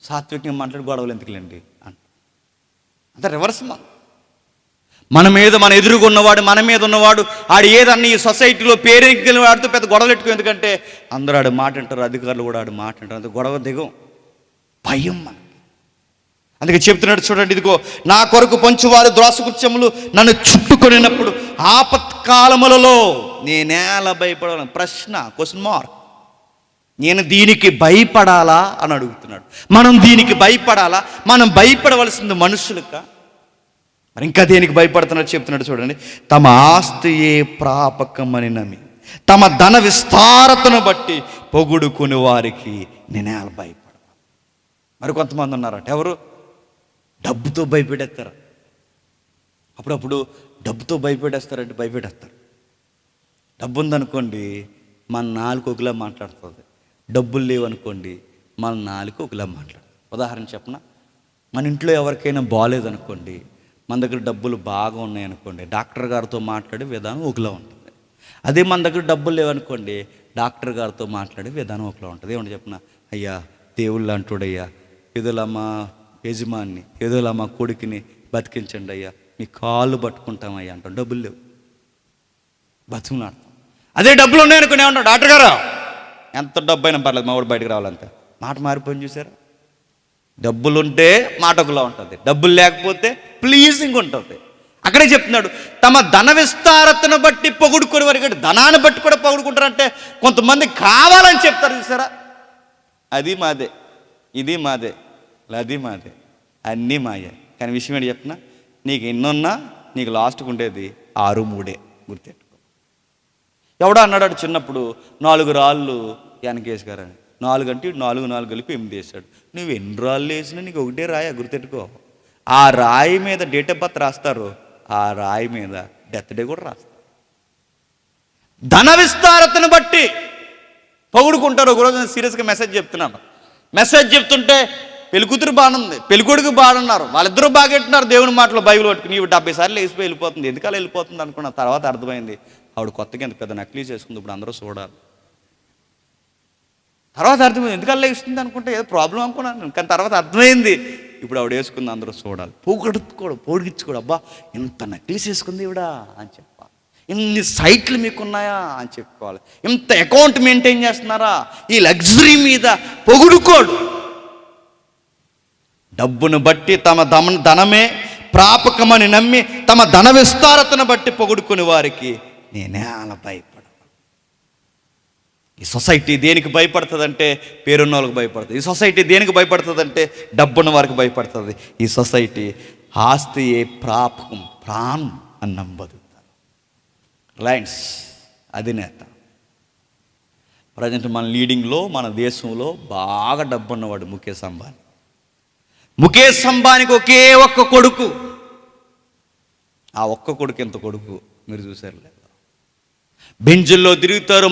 సాత్వికంగా మాట్లాడి గొడవలు ఎందుకులేండి అంత రివర్స్. మన ఎదురుగా ఉన్నవాడు, మన మీద ఉన్నవాడు ఆడు ఏదన్నా ఈ సొసైటీలో పేరెంట్ వాడితో పెద్ద గొడవలు పెట్టుకో. ఎందుకంటే అందరూ ఆడు మాట అంటారు, అధికారులు కూడా ఆడు మాట అంటారు, అంత గొడవ దిగం, భయం మనకి. అందుకే చెప్తున్నాడు చూడండి, ఇదిగో నా కొరకు పంచువారు దోషకృత్యములు నన్ను చుట్టుకొనినప్పుడు ఆపత్కాలములలో నేనేలా భయపడాలి? ప్రశ్న, క్వశ్చన్ మార్క్. నేను దీనికి భయపడాలా అని అడుగుతున్నాడు. మనం దీనికి భయపడాలా? మనం భయపడవలసింది మనుషులక? మరి ఇంకా దేనికి భయపడుతున్నాడు చెప్తున్నాడు చూడండి, తమ ఆస్తియే ప్రాపకమని నమ్మి తమ ధన విస్తారతను బట్టి పొగుడుకుని వారికి నేనేలా భయపడ. మరి కొంతమంది ఉన్నారట, ఎవరు? డబ్బుతో భయపెడేస్తారు. అప్పుడప్పుడు డబ్బుతో భయపెడేస్తారంటే భయపెడేస్తారు. డబ్బు ఉందనుకోండి మన నాలుగు ఒకలా మాట్లాడుతుంది, డబ్బులు లేవనుకోండి మన నాలుగు ఒకలా మాట్లాడుతుంది. ఉదాహరణ చెప్పనా, మన ఇంట్లో ఎవరికైనా బాగాలేదనుకోండి, మన దగ్గర డబ్బులు బాగా ఉన్నాయనుకోండి, డాక్టర్ గారితో మాట్లాడే విధానం ఒకలా ఉంటుంది. అదే మన దగ్గర డబ్బులు లేవనుకోండి, డాక్టర్ గారితో మాట్లాడే విధానం ఒకలా ఉంటుంది. ఏమంటే చెప్పనా, అయ్యా దేవుళ్ళు అంటుడయ్యా, ఇదిలమ్మ యజమాని ఏదోలా మా కొడుకుని బతికించండి అయ్యా, మీ కాళ్ళు పట్టుకుంటామయ్యా అంటాం. డబ్బులు లేవు, బతుకులాడతాం. అదే డబ్బులు ఉన్నాయనుకునే ఉంటాం, డాక్టర్ గారు ఎంత డబ్బు అయినా పర్లేదు మా వాడు బయటకు రావాలంతే. మాట మారిపోయింది చూసారా? డబ్బులుంటే మాట ఒకలా ఉంటుంది, డబ్బులు లేకపోతే ప్లీజింగ్ ఉంటుంది. అక్కడే చెప్తున్నాడు, తమ ధన విస్తారతను బట్టి పొగుడుకునే వారికి, ధనాన్ని బట్టి కూడా పొగుడుకుంటారంటే కొంతమంది కావాలని చెప్తారు చూసారా? అది మాదే, ఇది మాదే, అది మాదే, అన్నీ మాయే. కానీ విషయం ఏంటి చెప్పిన, నీకు ఎన్నున్నా నీకు లాస్ట్కి ఉండేది 6-3 గుర్తెట్టుకో. ఎవడో అన్నాడు చిన్నప్పుడు 4 రాళ్ళు వెనకేసుకారని. 4 అంటే 4 కలిపి 8 వేసాడు. నువ్వు ఎన్ని రాళ్ళు వేసినా నీకు ఒకటే రాయా, గుర్తెట్టుకో. ఆ రాయి మీద డేట్ ఆఫ్ బర్త్ రాస్తారు, ఆ రాయి మీద డెత్ డే కూడా రాస్తారు. ధన విస్తారతను బట్టి పొగుడుకుంటారు. ఒకరోజు నేను సీరియస్గా మెసేజ్ చెప్తున్నాను. మెసేజ్ చెప్తుంటే పెళ్ళికూతురు బాగుంది, పెళ్ళికొడుకు బాగున్నారు, వాళ్ళిద్దరూ బాగెట్టున్నారు. దేవుని మాటలో బైబిల్ పట్టుకుని నీవు 70 సార్లు వేసిపోయి వెళ్ళిపోతుంది, ఎందుకలా వెళ్ళిపోతుంది అనుకున్న తర్వాత అర్థమైంది ఆవిడ కొత్తగా ఎంత పెద్ద నక్లీస్ చేసుకుంది, ఇప్పుడు అందరూ చూడాలి. తర్వాత అర్థమైంది ఎందుకల్లా వేస్తుంది అనుకుంటే ఏదో ప్రాబ్లం అనుకున్నాను, కానీ తర్వాత అర్థమైంది ఇప్పుడు ఆవిడ వేసుకుంది అందరూ చూడాలి. పొడిగించుకోడు, అబ్బా ఇంత నక్లీస్ వేసుకుంది ఇవిడా అని చెప్పాలి. ఇన్ని సైట్లు మీకున్నాయా అని చెప్పుకోవాలి. ఇంత అకౌంట్ మెయింటైన్ చేస్తున్నారా, ఈ లగ్జరీ మీద పొగుడుకోడు. డబ్బును బట్టి తమ ధనమే ప్రాపకమని నమ్మి తమ ధన విస్తారతను బట్టి పొగుడుకుని వారికి నేనే అలా భయపడ. ఈ సొసైటీ దేనికి భయపడుతుందంటే పేరున్న వాళ్ళకి భయపడుతుంది. ఈ సొసైటీ దేనికి భయపడుతుందంటే డబ్బున్న వారికి భయపడుతుంది. ఈ సొసైటీ ఆస్తి ఏ ప్రాపకం ప్రాణం అని నమ్మదు. రిలయన్స్ అధినేత ప్రజెంట్ మన లీడింగ్లో మన దేశంలో బాగా డబ్బున్నవాడు ముఖేష్ అంబానీ. ముఖేష్ అంబానీకి ఒకే ఒక్క కొడుకు. ఆ ఒక్క కొడుకు ఎంత కొడుకు మీరు చూసారు లేదా? బెంజుల్లో తిరుగుతారు,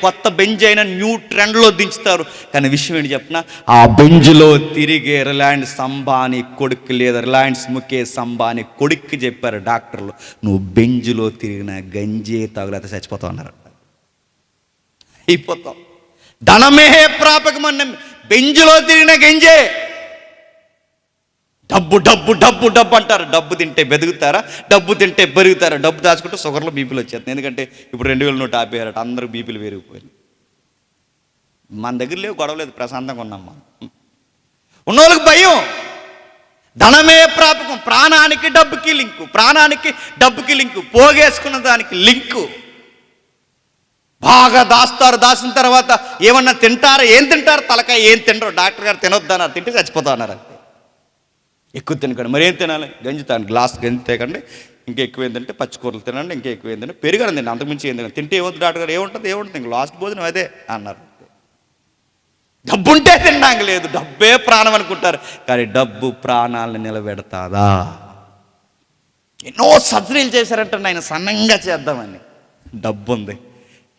కొత్త బెంజ్ అయినా న్యూ ట్రెండ్లో దించుతారు. కానీ విషయం ఏంటి చెప్పిన, ఆ బెంజులో తిరిగే రిలయన్స్ అంబానీ కొడుకు లేదా రిలయన్స్ ముఖేష్ అంబానీ కొడుక్కి చెప్పారు డాక్టర్లు, నువ్వు బెంజులో తిరిగిన గంజే తాగులేత చచ్చిపోతావు అన్నారు. అయిపోతావు. ధనమే ప్రాపకమన్న బెంజులో తిరిగిన గంజే. డబ్బు డబ్బు డబ్బు డబ్బు అంటారు. డబ్బు తింటే బెదుగుతారా, డబ్బు తింటే పెరుగుతారా? డబ్బు దాచుకుంటే షుగర్లో బీపీలు వచ్చేస్తాయి. ఎందుకంటే ఇప్పుడు 2000 నోటు ఆపేయారట, అందరూ బీపీలు పెరిగిపోయింది. మన దగ్గర లేవు, గొడవలేదు, ప్రశాంతంగా ఉన్నాం. మనం ఉన్నోళ్ళకి భయం. ధనమే ప్రాపకం. ప్రాణానికి డబ్బుకి లింకు, ప్రాణానికి డబ్బుకి లింకు, పోగేసుకున్న దానికి లింకు. బాగా దాస్తారు. దాచిన తర్వాత ఏమన్నా తింటారా? ఏం తింటారు? తలకాయ ఏం తినరు. డాక్టర్ గారు తినొద్దన్నారు, తింటే చచ్చిపోతా అన్నారు. అంతే, ఎక్కువ తినకండి. మరి ఏం తినాలి? గంజి తాను, గ్లాస్ గంజి తేకండి. ఇంకా ఎక్కువ ఏంటంటే పచ్చికూరలు తినండి, ఇంకా ఎక్కువ ఏంటంటే పెరుగడం తినండి, అంతకుమించి ఏం తినండి. తింటే ఏమవుతుంది? డాక్టర్ గారు ఏముంటుంది ఇంక లాస్ట్ భోజనం అదే అన్నారు. డబ్బుంటే తినడానికి లేదు, డబ్బే ప్రాణం అనుకుంటారు. కానీ డబ్బు ప్రాణాలను నిలబెడతాదా? ఎన్నో సర్జరీలు చేశారంటే ఆయన సన్నంగా చేద్దామని. డబ్బు ఉంది,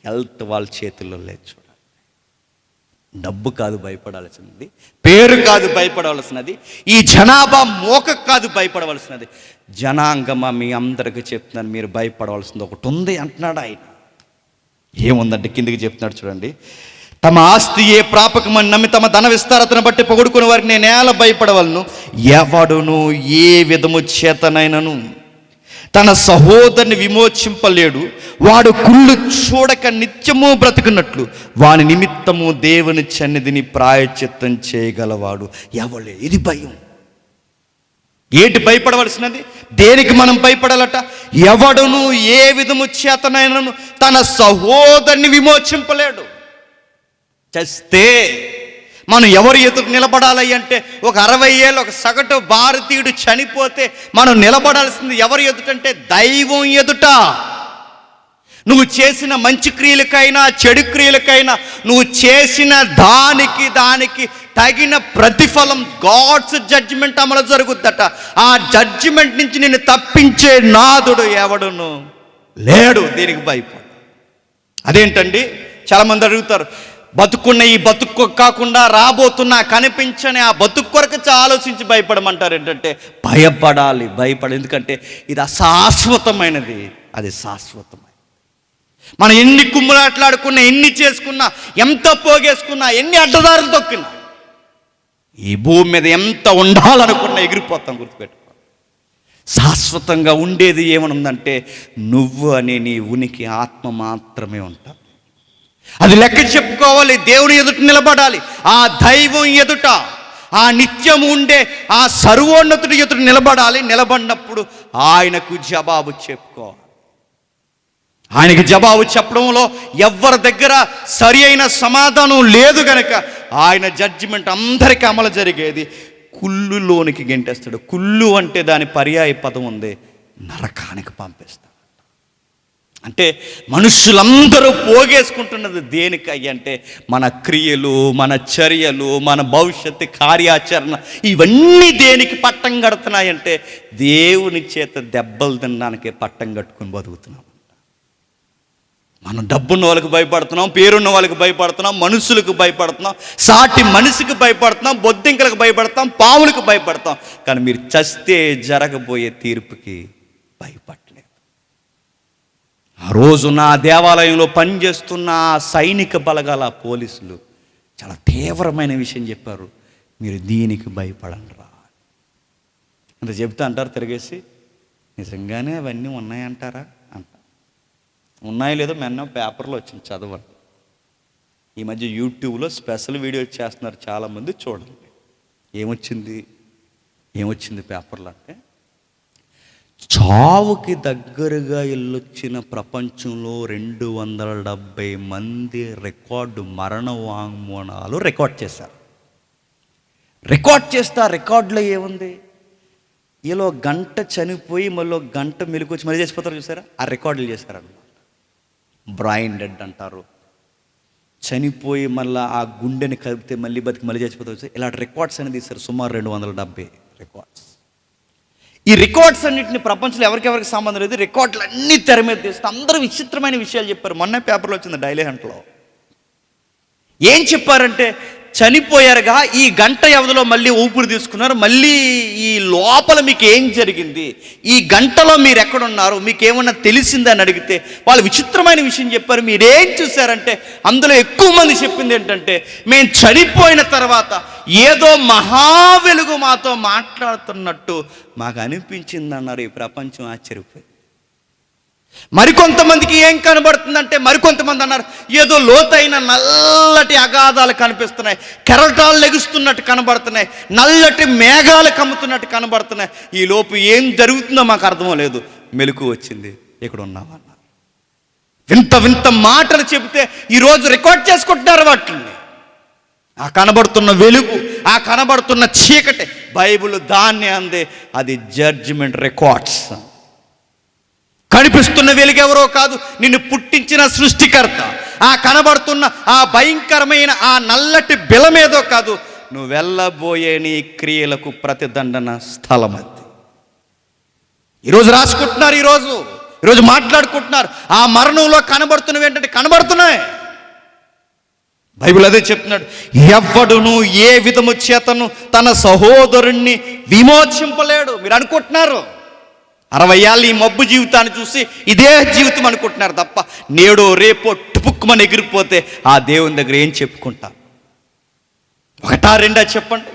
హెల్త్ వాళ్ళ చేతుల్లో లేదు. చూడండి, డబ్బు కాదు భయపడాల్సినది, పేరు కాదు భయపడవలసినది, ఈ జనాభా మోక కాదు భయపడవలసినది. జనాంగమా మీ అందరికీ చెప్తున్నాను, మీరు భయపడవలసింది ఒకటి ఉంది అంటున్నాడు ఆయన. ఏముందంటే కిందికి చెప్తున్నాడు చూడండి. తమ ఆస్తి ఏ ప్రాపకమని నమ్మి తమ ధన విస్తారతను బట్టి పొగుడుకునే వారికి నేను ఎలా భయపడవలను? ఎవడును ఏ విధము చేతనైనను తన సహోదరుని విమోచింపలేడు. వాడు కుళ్ళు చూడక నిత్యము బ్రతుకున్నట్లు వాని నిమిత్తము దేవుని సన్నిధిని ప్రాయశ్చిత్తం చేయగలవాడు ఎవలే. ఇది భయం. ఏంటి భయపడవలసినది? దేనికి మనం భయపడాలట? ఎవడును ఏ విధము చేతనైనను తన సహోదరుని విమోచింపలేడు. చస్తే మనం ఎవరు ఎదురు నిలబడాలి అంటే, ఒక 60 ఏళ్ళు ఒక సగటు భారతీయుడు చనిపోతే మనం నిలబడాల్సింది ఎవరు ఎదుటంటే దైవం ఎదుట. నువ్వు చేసిన మంచి క్రియలకైనా చెడు క్రియలకైనా నువ్వు చేసిన దానికి తగిన ప్రతిఫలం గాడ్స్ జడ్జిమెంట్ అమలు జరుగుద్దట. ఆ జడ్జిమెంట్ నుంచి నిన్ను తప్పించే నాదుడు ఎవడును లేడు. దీనికి భయపడు. అదేంటండి? చాలామంది అడుగుతారు, బతుకున్న ఈ బతుకు కాకుండా రాబోతున్న కనిపించని ఆ బతుకు కొరకు ఆలోచించి భయపడమంటారు. ఏంటంటే భయపడాలి, ఎందుకంటే ఇది అశాశ్వతమైనది, అది శాశ్వతమైనది. మనం ఎన్ని కుమ్ములాట్లాడుకున్నా, ఎన్ని చేసుకున్నా, ఎంత పోగేసుకున్నా, ఎన్ని అడ్డదారులు తొక్కినా ఈ భూమి మీద ఎంత ఉండాలనుకున్నా ఎగిరిపోతాం. గుర్తుపెట్టుకో, శాశ్వతంగా ఉండేది ఏమనుందంటే నువ్వు అనే నీ ఉనికి ఆత్మ మాత్రమే ఉంటావు. అది లెక్క చెప్పుకోవాలి, దేవుని ఎదుట నిలబడాలి, ఆ దైవం ఎదుట, ఆ నిత్యము ఉండే ఆ సర్వోన్నతుడి ఎదుట నిలబడాలి. నిలబడినప్పుడు ఆయనకు జవాబు చెప్పుకోవాలి. ఆయనకి జవాబు చెప్పడంలో ఎవరి దగ్గర సరి అయిన సమాధానం లేదు గనక ఆయన జడ్జిమెంట్ అందరికీ అమలు జరిగేది. కుళ్ళులోనికి గెంటేస్తాడు. కుళ్ళు అంటే దాని పర్యాయ పదం ఉంది, నరకానికి పంపిస్తాడు. అంటే మనుషులందరూ పోగేసుకుంటున్నది దేనికై అంటే మన క్రియలు, మన చర్యలు, మన భవిష్యత్తు కార్యాచరణ, ఇవన్నీ దేనికి పట్టం కడుతున్నాయంటే దేవుని చేత దెబ్బలు తినడానికి పట్టం కట్టుకుని బతుకుతున్నాం. మనం డబ్బున్న వాళ్ళకి భయపడుతున్నాం, పేరున్న వాళ్ళకి భయపడుతున్నాం, మనుషులకు భయపడుతున్నాం, సాటి మనిషికి భయపడుతున్నాం, బొద్దింకలకు భయపడతాం, పాములకు భయపడతాం. కానీ మీరు చస్తే జరగబోయే తీర్పుకి భయపడలేదు. ఆ రోజు నా దేవాలయంలో పనిచేస్తున్న సైనిక బలగాల పోలీసులు చాలా తీవ్రమైన విషయం చెప్పారు, మీరు దీనికి భయపడండిరా అంత చెప్తే అంటారు తిరిగేసి, నిజంగానే అవన్నీ ఉన్నాయంటారా అంట. ఉన్నాయో లేదో మెన్న పేపర్లో వచ్చింది, చదవండి. ఈ మధ్య యూట్యూబ్లో స్పెషల్ వీడియోస్ చేస్తున్నారు చాలామంది, చూడండి. ఏమొచ్చింది పేపర్లో అంటే, చావుకి దగ్గరగా వెళ్ళొచ్చిన ప్రపంచంలో 270 మంది రికార్డు మరణ వాంగ్మూలాలు రికార్డ్ చేశారు. రికార్డ్ చేస్తే ఆ రికార్డులో ఏముంది, ఇలా గంట చనిపోయి మళ్ళీ గంట మెలుకొచ్చి మళ్ళీ చచ్చిపోతారు చూసారా, ఆ రికార్డులు చేశారన్నమాట. బ్రైన్ డెడ్ అంటారు, చనిపోయి మళ్ళీ ఆ గుండెని కలిపితే మళ్ళీ బతికి మళ్ళీ చచ్చిపోతారు. ఇలాంటి రికార్డ్స్ అనేది తీశారు, సుమారు 270 రికార్డ్స్. ఈ రికార్డ్స్ అన్నింటినీ ప్రపంచంలో ఎవరికెవరికి సంబంధం లేదు, రికార్డులు అన్నీ తెర మీద తీస్తే అందరూ విచిత్రమైన విషయాలు చెప్పారు. మొన్న పేపర్లో వచ్చింది డైలీ హంట్లో. ఏం చెప్పారంటే, చనిపోయారుగా, ఈ గంట వ్యవధిలో మళ్ళీ ఊపిరి తీసుకున్నారు, మళ్ళీ ఈ లోపల మీకు ఏం జరిగింది, ఈ గంటలో మీరు ఎక్కడున్నారు, మీకు ఏమన్నా తెలిసిందని అడిగితే వాళ్ళు విచిత్రమైన విషయం చెప్పారు. మీరేం చూశారంటే, అందులో ఎక్కువ మంది చెప్పింది ఏంటంటే, మేము చనిపోయిన తర్వాత ఏదో మహా వెలుగు మాతో మాట్లాడుతున్నట్టు మాకు అనిపించింది అన్నారు. ఈ ప్రపంచం ఆశ్చర్యపోయింది. మరికొంతమందికి ఏం కనబడుతుందంటే, మరికొంతమంది అన్నారు ఏదో లోతైన నల్లటి అగాధాలు కనిపిస్తున్నాయి, కెరటాలు లెగుస్తున్నట్టు కనబడుతున్నాయి, నల్లటి మేఘాలు కమ్ముతున్నట్టు కనబడుతున్నాయి. ఈ లోపు ఏం జరుగుతుందో మాకు అర్థం లేదు, మెలకు వచ్చింది, ఇక్కడ ఉన్నామన్నారు. వింత వింత మాటలు చెబితే ఈరోజు రికార్డ్ చేసుకుంటున్నారు వాటిని. ఆ కనబడుతున్న వెలుగు, ఆ కనబడుతున్న చీకటి, బైబిల్ దాన్ని అందే, అది జడ్జిమెంట్ రికార్డ్స్. కనిపిస్తున్న వెలుగెవరో కాదు, నిన్ను పుట్టించిన సృష్టికర్త. ఆ కనబడుతున్న ఆ భయంకరమైన ఆ నల్లటి బిలమేదో కాదు, నువ్వు వెళ్ళబోయే నీ క్రియలకు ప్రతిదండన స్థలం అది. ఈరోజు రాసుకుంటున్నారు, ఈరోజు మాట్లాడుకుంటున్నారు. ఆ మరణంలో కనబడుతున్నవి ఏంటంటే కనబడుతున్నాయి. బైబిల్ అదే చెప్తున్నాడు, ఎవ్వడును ఏ విధము చేతను తన సహోదరుణ్ణి విమోచింపలేడు. మీరు అనుకుంటున్నారు 60 ఏళ్ళు ఈ మబ్బు జీవితాన్ని చూసి ఇదే జీవితం అనుకుంటున్నారు తప్ప, నేడో రేపో టుపుక్కుమని ఎగిరిపోతే ఆ దేవుని దగ్గర ఏం చెప్పుకుంటారు? ఒకటా రెండా చెప్పండి.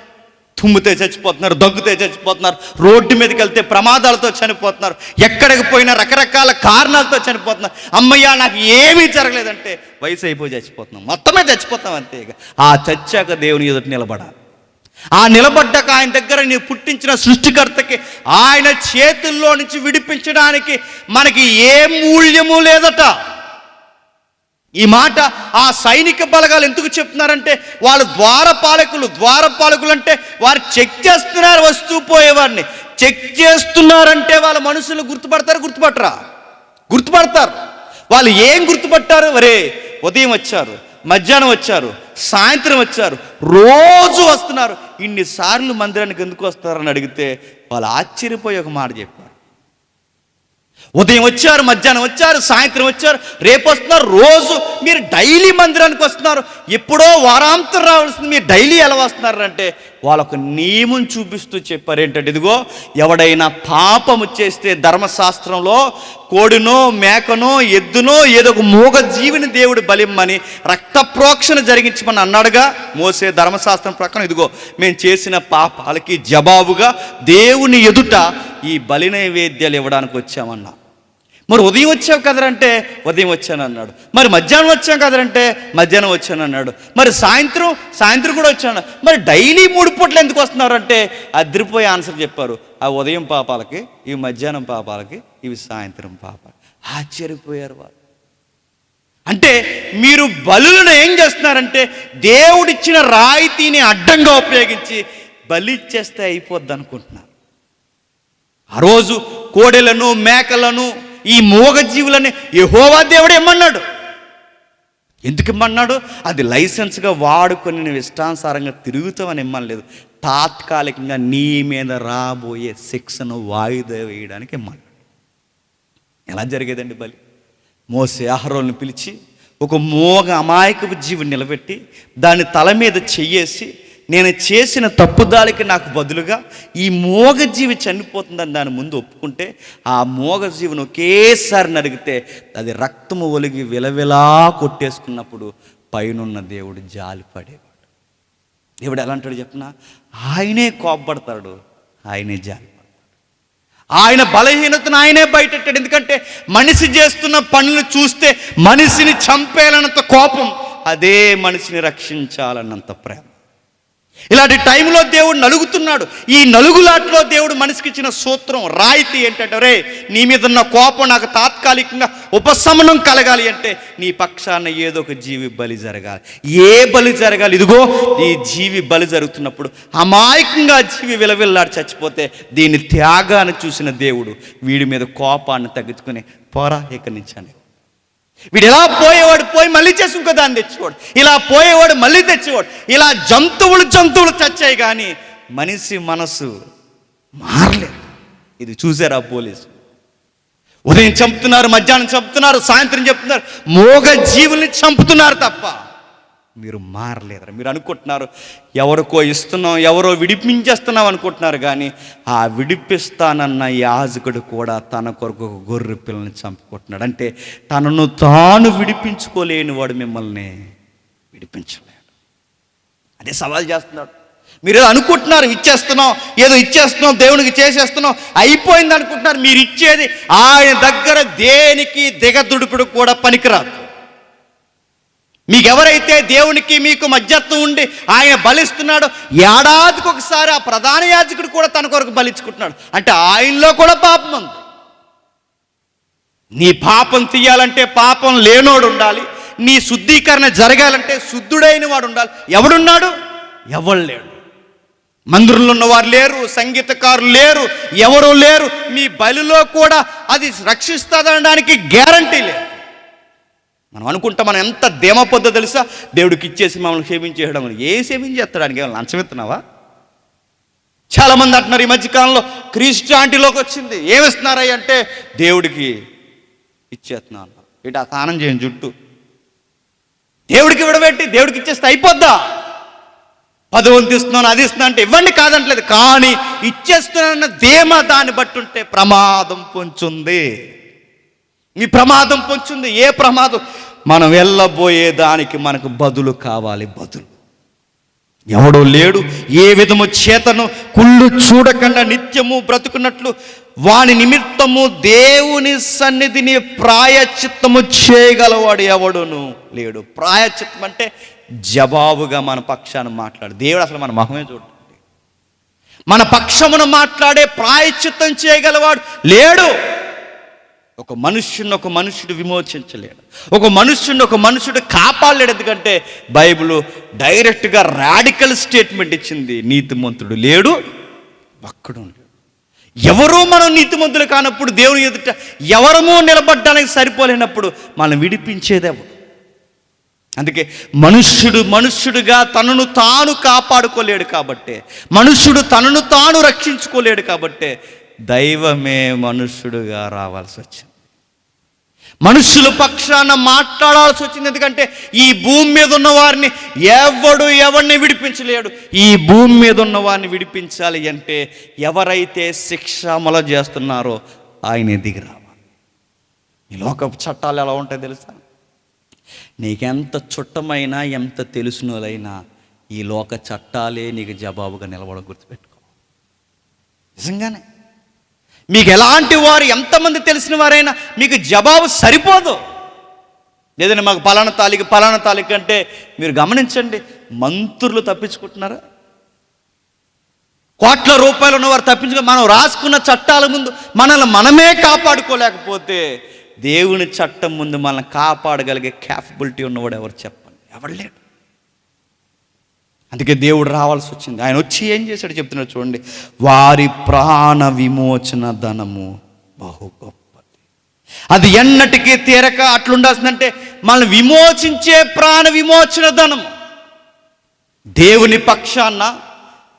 తుమ్మితే చచ్చిపోతున్నారు, దగ్గుతే చచ్చిపోతున్నారు, రోడ్డు మీదకి వెళ్తే ప్రమాదాలతో చనిపోతున్నారు, ఎక్కడికి పోయినా రకరకాల కారణాలతో చనిపోతున్నారు. అమ్మయ్య నాకు ఏమీ జరగలేదంటే వయసు అయిపోయి చచ్చిపోతున్నాం, మొత్తమే చచ్చిపోతాం అంతే. ఇక ఆ చచ్చాక దేవుని ఎదుట నిలబడాలి. ఆ నిలబడ్డాక ఆయన దగ్గర నీ పుట్టించిన సృష్టికర్తకి ఆయన చేతుల్లో నుంచి విడిపించడానికి మనకి ఏ మూల్యము లేదట. ఈ మాట ఆ సైనిక బలగాలు ఎందుకు చెప్తున్నారంటే, వాళ్ళు ద్వారపాలకులు అంటే వారు చెక్ చేస్తున్నారు, వస్తూ పోయేవారిని చెక్ చేస్తున్నారంటే వాళ్ళ మనుషులు గుర్తుపడతారు. వాళ్ళు ఏం గుర్తుపట్టారు? వరే ఉదయం వచ్చారు, మధ్యాహ్నం వచ్చారు, సాయంత్రం వచ్చారు, రోజు వస్తున్నారు, ఇన్నిసార్లు మందిరానికి ఎందుకు వస్తారని అడిగితే వాళ్ళు ఆశ్చర్యపోయి ఒక మాట చెప్పారు. ఉదయం వచ్చారు, మధ్యాహ్నం వచ్చారు, సాయంత్రం వచ్చారు, రేపు వస్తున్నారు. రోజు మీరు డైలీ మందిరానికి వస్తున్నారు. ఎప్పుడో వారాంతం రావాల్సింది మీరు డైలీ ఎలా వస్తున్నారు అంటే వాళ్ళొక నియమం చూపిస్తూ చెప్పారు. ఏంటంటే, ఇదిగో ఎవడైనా పాపము చేస్తే ధర్మశాస్త్రంలో కోడినో మేకనో ఎద్దునో ఏదో ఒక మూగ జీవిని దేవుడు బలిమ్మని రక్త ప్రోక్షణ జరిగించమని అన్నాడుగా మోసే ధర్మశాస్త్రం ప్రకారం. ఇదిగో మేము చేసిన పాపాలకి జవాబుగా దేవుని ఎదుట ఈ బలి నైవేద్యాలు ఇవ్వడానికి వచ్చామన్నా. మరి ఉదయం వచ్చావు కదరంటే ఉదయం వచ్చాను అన్నాడు. మరి మధ్యాహ్నం వచ్చాం కదరంటే మధ్యాహ్నం వచ్చాను అన్నాడు. మరి సాయంత్రం కూడా వచ్చాను. మరి డైలీ 3 పూటలు ఎందుకు వస్తున్నారు అంటే అదిరిపోయి ఆన్సర్ చెప్పారు. ఆ ఉదయం పాపాలకి, ఇవి మధ్యాహ్నం పాపాలకి, ఇవి సాయంత్రం పాపాలు. ఆశ్చర్యపోయారు వాళ్ళు. అంటే మీరు బలులను ఏం చేస్తున్నారంటే దేవుడిచ్చిన రాయితీని అడ్డంగా ఉపయోగించి బలి ఇచ్చేస్తే అయిపోద్ది అనుకుంటున్నారు. ఆ రోజు కోడెలను మేకలను ఈ మూగజీవులని యెహోవా దేవుడు ఇమ్మన్నాడు. ఎందుకు ఇమ్మన్నాడు? అది లైసెన్స్గా వాడుకొని నువ్వు ఇష్టానుసారంగా తిరుగుతావని ఇమ్మనలేదు. తాత్కాలికంగా నీ మీద రాబోయే శిక్షను వాయిదా వేయడానికి ఇమ్మన్నాడు. ఎలా జరిగేదండి బలి? మోసే అహరోనుని పిలిచి ఒక మూగ అమాయకపు జీవిని నిలబెట్టి దాని తల మీద చెయ్యేసి, నేను చేసిన తప్పుదారికి నాకు బదులుగా ఈ మూగజీవి చనిపోతుందని దాని ముందు ఒప్పుకుంటే, ఆ మూగజీవిని ఒకేసారి నరిగితే అది రక్తము ఒలిగి విలవిలా కొట్టేసుకున్నప్పుడు పైనున్న దేవుడు జాలిపడేవాడు. దేవుడు ఎలా అంటాడు చెప్పిన? ఆయనే కోపపడతాడు, ఆయనే జాలిపడతాడు. ఆయన బలహీనతను ఆయనే బయటెట్టాడు. ఎందుకంటే మనిషి చేస్తున్న పనులు చూస్తే మనిషిని చంపేయాలన్నంత కోపం, అదే మనిషిని రక్షించాలన్నంత ప్రేమ. ఇలాంటి టైంలో దేవుడు నలుగుతున్నాడు. ఈ నలుగులాట్లో దేవుడు మనిషికి ఇచ్చిన సూత్రం, రాయితీ ఏంటంటే, రే నీ మీద ఉన్న కోపం నాకు తాత్కాలికంగా ఉపశమనం కలగాలి అంటే నీ పక్షాన ఏదో ఒక జీవి బలి జరగాలి. ఏ బలి జరగాలి? ఇదిగో ఈ జీవి బలి జరుగుతున్నప్పుడు అమాయకంగా జీవి విలవిల్లాడి చచ్చిపోతే దీని త్యాగాన్ని చూసిన దేవుడు వీడి మీద కోపాన్ని తగ్గించుకుని పోరా ఇక్కడి నుంచి అని. వీడు ఎలా పోయేవాడు పోయి మళ్ళీ చేసి ఇంకో దాన్ని తెచ్చేవాడు, ఇలా పోయేవాడు మళ్ళీ తెచ్చేవాడు. ఇలా జంతువులు చచ్చాయి కానీ మనిషి మనసు మారలేదు. ఇది చూసారా పోలీసు? ఉదయం చంపుతున్నారు, మధ్యాహ్నం చంపుతున్నారు, సాయంత్రం చంపుతున్నారు, మూగ జీవుల్ని చంపుతున్నారు తప్ప మీరు మారలేరు. మీరు అనుకుంటున్నారు ఎవరికో ఇస్తున్నాం, ఎవరో విడిపించేస్తున్నాం అనుకుంటున్నారు. కానీ ఆ విడిపిస్తానన్న యాజకుడు కూడా తన కొరకు ఒక గొర్రె పిల్లని చంపుకుంటున్నాడు. అంటే తనను తాను విడిపించుకోలేని వాడు మిమ్మల్ని విడిపించలేడు. అదే సవాల్ చేస్తున్నాడు. మీరు అనుకుంటున్నారు ఏదో ఇచ్చేస్తున్నాం, దేవునికి చేసేస్తున్నాం, అయిపోయింది అనుకుంటున్నారు. మీరు ఇచ్చేది ఆయన దగ్గర దేనికి దిగదుడుపుడు కూడా పనికిరాదు. మీకు ఎవరైతే దేవునికి మీకు మధ్యత్వం ఉండి ఆయన బలిస్తున్నాడో, ఏడాదికి ఒకసారి ఆ ప్రధాన యాజకుడు కూడా తన కొరకు బలించుకుంటున్నాడు. అంటే ఆయనలో కూడా పాపం ఉంది. నీ పాపం తీయాలంటే పాపం లేనోడు ఉండాలి. నీ శుద్ధీకరణ జరగాలంటే శుద్ధుడైన వాడు ఉండాలి. ఎవడున్నాడు? ఎవరు లేడు. మందిరంలో ఉన్నవారు లేరు, సంగీతకారులు లేరు, ఎవరు లేరు. మీ బలిలో కూడా అది రక్షిస్తుందనడానికి గ్యారంటీ లేదు. మనం అనుకుంటాం మనం ఎంత ధీమ పొద్దో తెలుసా, దేవుడికి ఇచ్చేసి మమ్మల్ని క్షేమించేయడం. ఏ క్షేమించేస్తాడానికి ఏమైనా లంచం ఇస్తున్నావా? చాలామంది అంటున్నారు ఈ మధ్యకాలంలో క్రిస్టియానిటీలోకి వచ్చింది, ఏమిస్తున్నారయ్య అంటే దేవుడికి ఇచ్చేస్తున్నాను. ఇటు ఆ స్నానం చేయని జుట్టు దేవుడికి విడబెట్టి దేవుడికి ఇచ్చేస్తే అయిపోద్దా? 10 వంతు ఇస్తున్నాను, అది ఇస్తున్నా అంటే ఇవ్వండి కాదంటలేదు. కానీ ఇచ్చేస్తున్నానన్న ధీమ దాన్ని బట్టి ఉంటే ప్రమాదం పొంచుంది. మీ ప్రమాదం పొంచుంది. ఏ ప్రమాదం? మనం వెళ్ళబోయే దానికి మనకు బదులు కావాలి. బదులు ఎవడో లేడు. ఏ విధము చేతను కుళ్ళు చూడకుండా నిత్యము బ్రతుకున్నట్లు వాని నిమిత్తము దేవుని సన్నిధిని ప్రాయశ్చిత్తము చేయగలవాడు ఎవడును లేడు. ప్రాయశ్చిత్తం అంటే జవాబుగా మన పక్షాన్ని మాట్లాడు. దేవుడు అసలు మన మొహమే చూడండి. మన పక్షమును మాట్లాడే ప్రాయశ్చిత్తం చేయగలవాడు లేడు. ఒక మనుష్యుడు విమోచించలేడు. ఒక మనుష్యుడు కాపాడలేడు. ఎందుకంటే బైబిల్ డైరెక్ట్గా రాడికల్ స్టేట్మెంట్ ఇచ్చింది, నీతిమంతుడు లేడు, ఒక్కడు లేడు. ఎవరూ మనం నీతిమంతులు కానప్పుడు దేవుని ఎదుట ఎవరమూ నిలబడ్డానికి సరిపోలేనప్పుడు మనం విడిపించేదేమో. అందుకే మనుష్యుడుగా తనను తాను కాపాడుకోలేడు. కాబట్టే మనుష్యుడు తనను తాను రక్షించుకోలేడు. కాబట్టే దైవమే మనుష్యుడుగా రావాల్సి వచ్చింది. మనుషుల పక్షాన మాట్లాడాల్సి వచ్చింది. ఎందుకంటే ఈ భూమి మీద ఉన్న వారిని ఎవరిని విడిపించలేడు. ఈ భూమి మీద ఉన్న వారిని విడిపించాలి అంటే ఎవరైతే శిక్ష అమలు చేస్తున్నారో ఆయన దిగి రావాలి. ఈ లోక చట్టాలు ఎలా ఉంటాయో తెలుసా? నీకెంత చుట్టమైనా ఎంత తెలిసినోలైనా ఈ లోక చట్టాలే నీకు జవాబుగా నిలబడ గుర్తుపెట్టుకో. నిజంగానే మీకు ఎలాంటి వారు ఎంతమంది తెలిసిన వారైనా మీకు జవాబు సరిపోదు. లేదంటే మాకు పలానా తాలిక అంటే మీరు గమనించండి, మంత్రులు తప్పించుకుంటున్నారా? కోట్ల రూపాయలు ఉన్నవారు తప్పించుకో. మనం రాసుకున్న చట్టాల ముందు మనల్ని మనమే కాపాడుకోలేకపోతే దేవుని చట్టం ముందు మనల్ని కాపాడగలిగే క్యాపబిలిటీ ఉన్నవాడు ఎవరు చెప్పండి? ఎవరు లేడు. అందుకే దేవుడు రావాల్సి వచ్చింది. ఆయన వచ్చి ఏం చేశాడు చెప్తున్నాడు చూడండి. వారి ప్రాణ విమోచన ధనము బహు గొప్పది, అది ఎన్నటికీ తీరక అట్లుండాల్సిందంటే మనల్ని విమోచించే ప్రాణ విమోచన ధనము. దేవుని పక్షాన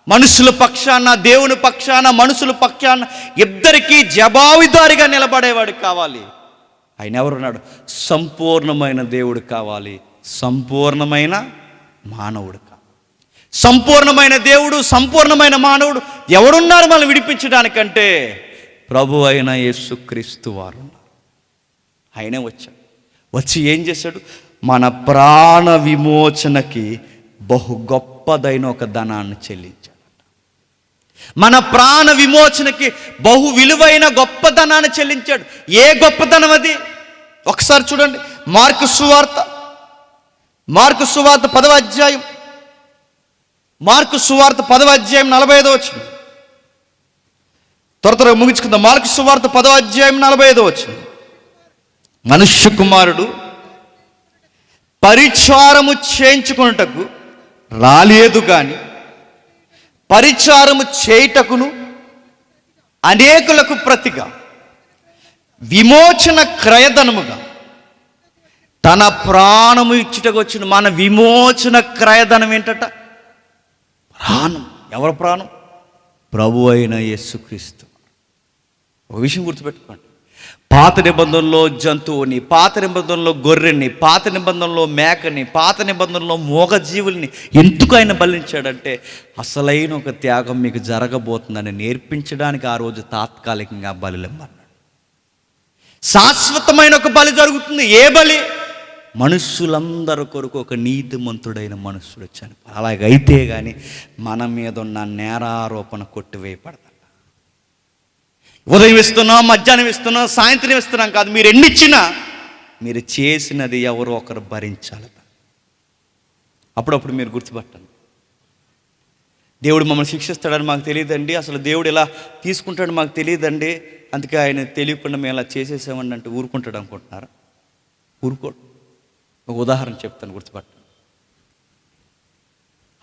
మనుషుల పక్షాన, దేవుని పక్షాన మనుషుల పక్షాన ఇద్దరికీ జవాబుదారిగా నిలబడేవాడికి కావాలి. ఆయన ఎవరున్నాడు? సంపూర్ణమైన దేవుడు కావాలి, సంపూర్ణమైన మానవుడు కావాలి. సంపూర్ణమైన దేవుడు, సంపూర్ణమైన మానవుడు ఎవరున్నారు మనల్ని విడిపించడానికంటే? ప్రభు అయిన యేసుక్రీస్తు వారు ఉన్నారు. ఆయనే వచ్చాడు. వచ్చి ఏం చేశాడు? మన ప్రాణ విమోచనకి బహు గొప్పదైన ఒక ధనాన్ని చెల్లించాడు. మన ప్రాణ విమోచనకి బహు విలువైన గొప్పదనాన్ని చెల్లించాడు. ఏ గొప్పదనం అది? ఒకసారి చూడండి. మార్కు సువార్త 10వ అధ్యాయం, మార్కు సువార్త 10వ అధ్యాయం 45వ వచనం. త్వరగా ముగించుకుందాం. మార్కు సువార్త 10వ అధ్యాయం 45వ వచనం. మనుష్య కుమారుడు పరిచారము చేయించుకొనుటకు రాలేదు కానీ పరిచారము చేయుటకును అనేకులకు ప్రతిగా విమోచన క్రయధనముగా తన ప్రాణము ఇచ్చుటకు వచ్చిన మన విమోచన క్రయధనం ఏంటట? ప్రాణం. ఎవరి ప్రాణం? ప్రభు అయిన యేసుక్రీస్తు. ఒక విషయం గుర్తుపెట్టుకోండి. పాత నిబంధనలో జంతువుని, పాత నిబంధనలో గొర్రెని, పాత నిబంధనలో మేకని, పాత నిబంధనలో మూగజీవుల్ని ఎందుకు ఆయన బలించాడంటే అసలైన ఒక త్యాగం మీకు జరగబోతుందని నేర్పించడానికి ఆ రోజు తాత్కాలికంగా బలిమ్మన్నాడు. శాశ్వతమైన ఒక బలి జరుగుతుంది. ఏ బలి? మనుషులందరి కొరకు ఒక నీతిమంతుడైన మనుషుడు వచ్చాను. అలాగైతే కానీ మన మీద ఉన్న నేరారోపణ కొట్టివేయబడతాడు. ఉదయం ఇస్తున్నాం, మధ్యాహ్నం ఇస్తున్నాం, సాయంత్రం ఇస్తున్నాం కాదు. మీరు ఎన్నిచ్చినా మీరు చేసినది ఎవరో ఒకరు భరించాలి. అప్పుడప్పుడు మీరు గుర్తుపట్టండి. దేవుడు మమ్మల్ని శిక్షిస్తాడని మాకు తెలియదండి, అసలు దేవుడు ఇలా తీసుకుంటాడు మాకు తెలియదండి, అందుకే ఆయన తెలియకుండా మేము ఇలా చేసేసామని అంటే ఊరుకుంటాడు అనుకుంటున్నారా? ఊరుకోడు. ఒక ఉదాహరణ చెప్తాను, గుర్తుపట్టండి.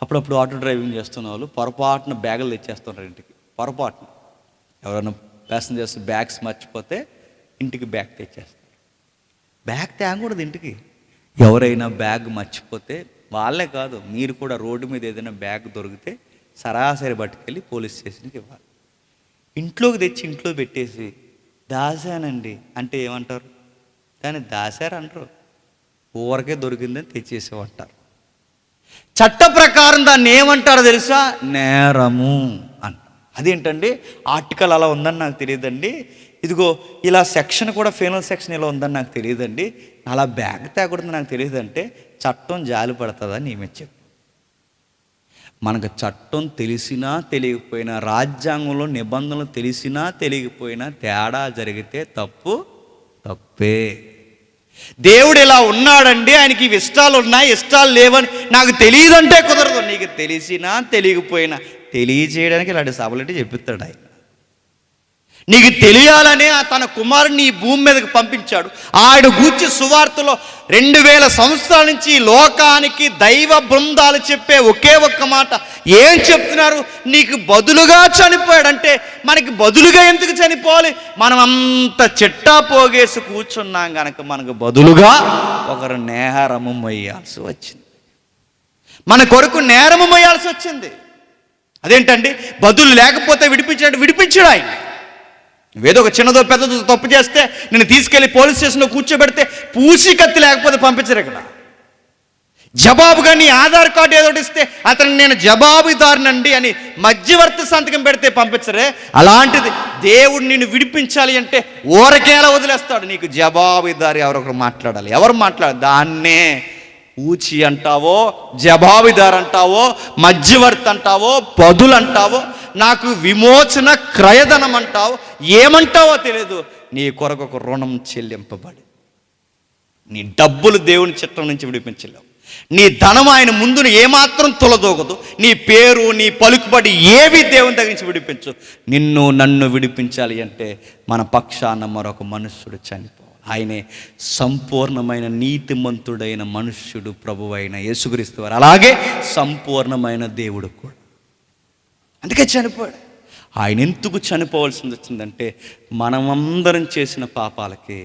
అప్పుడప్పుడు ఆటో డ్రైవింగ్ చేస్తున్న వాళ్ళు పొరపాటున బ్యాగులు తెచ్చేస్తున్నారు ఇంటికి. పొరపాటున ఎవరైనా ప్యాసింజర్స్ బ్యాగ్స్ మర్చిపోతే ఇంటికి బ్యాగ్ తెచ్చేస్తారు. బ్యాగ్ తేగకూడదు ఇంటికి. ఎవరైనా బ్యాగ్ మర్చిపోతే వాళ్ళే కాదు, మీరు కూడా రోడ్డు మీద ఏదైనా బ్యాగ్ దొరికితే సరాసరి పట్టుకెళ్ళి పోలీస్ స్టేషన్కి ఇవ్వాలి. ఇంట్లోకి తెచ్చి ఇంట్లో పెట్టేసి దాసానండి అంటే ఏమంటారు? దాన్ని దాశారు అంటారు. ఊరకే దొరికిందని తెచ్చేసేమంటారు. చట్ట ప్రకారం దాన్ని ఏమంటారో తెలుసా? నేరము అంట. అదేంటండి ఆర్టికల్ అలా ఉందని నాకు తెలియదండి, ఇదిగో ఇలా సెక్షన్ కూడా ఫైనల్ సెక్షన్ ఇలా ఉందని నాకు తెలియదండి, అలా బ్యాగ్ తేకూడదని నాకు తెలియదంటే చట్టం జాలి పడుతుందని ఈమె చెప్పు. మనకు చట్టం తెలిసినా తెలియకపోయినా, రాజ్యాంగంలో నిబంధనలు తెలిసినా తెలియకపోయినా తేడా జరిగితే తప్పే. దేవుడు ఇలా ఉన్నాడండి, ఆయనకి ఇవి ఇష్టాలు ఉన్నాయి, ఇష్టాలు లేవని నాకు తెలియదంటే కుదరదు. నీకు తెలిసినా తెలియకపోయినా తెలియజేయడానికి ఇలాంటి సభలంటే చెప్పిస్తాడు ఆయన. నీకు తెలియాలనే తన కుమారుని ఈ భూమి మీదకి పంపించాడు. ఆయన గూర్చి సువార్తలో 2000 సంవత్సరాల నుంచి లోకానికి దైవ బృందాలు చెప్పే ఒకే ఒక్క మాట ఏం చెప్తున్నారు? నీకు బదులుగా చనిపోయాడంటే మనకి బదులుగా ఎందుకు చనిపోవాలి? మనం అంత చిట్టా పోగేసి కూర్చున్నాం కనుక మనకు బదులుగా ఒకరు నేరము మొయ్యాల్సి వచ్చింది. మన కొరకు నేరము మొయ్యాల్సి వచ్చింది. అదేంటండి? బదులు లేకపోతే విడిపించాడు ఆయన. నువ్వేదో ఒక చిన్నదో పెద్దదో తప్పు చేస్తే నేను తీసుకెళ్ళి పోలీస్ స్టేషన్లో కూర్చోబెడితే పూసికత్తి లేకపోతే పంపించరు ఇక్కడ. జవాబుగా నీ ఆధార్ కార్డు ఏదో ఇస్తే అతను నేను జవాబుదారునండి అని మధ్యవర్తి సంతకం పెడితే పంపించరే. అలాంటిది దేవుడు నిన్ను విడిపించాలి అంటే ఊరకేలా వదిలేస్తాడు? నీకు జవాబుదారి ఎవరొకరు మాట్లాడాలి. ఎవరు మాట్లాడాలి? దాన్నే ఊచి అంటావో, జవాబుదారు అంటావో, మధ్యవర్తి అంటావో, పదులు అంటావో, నాకు విమోచన క్రయధనం అంటావో, ఏమంటావో తెలియదు. నీ కొరకు ఒక రుణం చెల్లింపబడి నీ డబ్బులు దేవుని చిత్తం నుంచి విడిపించలేవు. నీ ధనం ఆయన ముందును ఏమాత్రం తొలదోగదు. నీ పేరు, నీ పలుకుబడి ఏవి దేవుని దగ్గర నుంచి విడిపించు. నిన్ను నన్ను విడిపించాలి అంటే మన పక్షాన మరొక మనుష్యుడు చనిపోవాలి. ఆయనే సంపూర్ణమైన నీతిమంతుడైన మనుష్యుడు ప్రభువు అయిన యేసుక్రీస్తు వారు. అలాగే సంపూర్ణమైన దేవుడు కూడా. అందుకే చనిపోయాడు. ఆయన ఎందుకు చనిపోవాల్సింది వచ్చిందంటే మనమందరం చేసిన పాపాలకి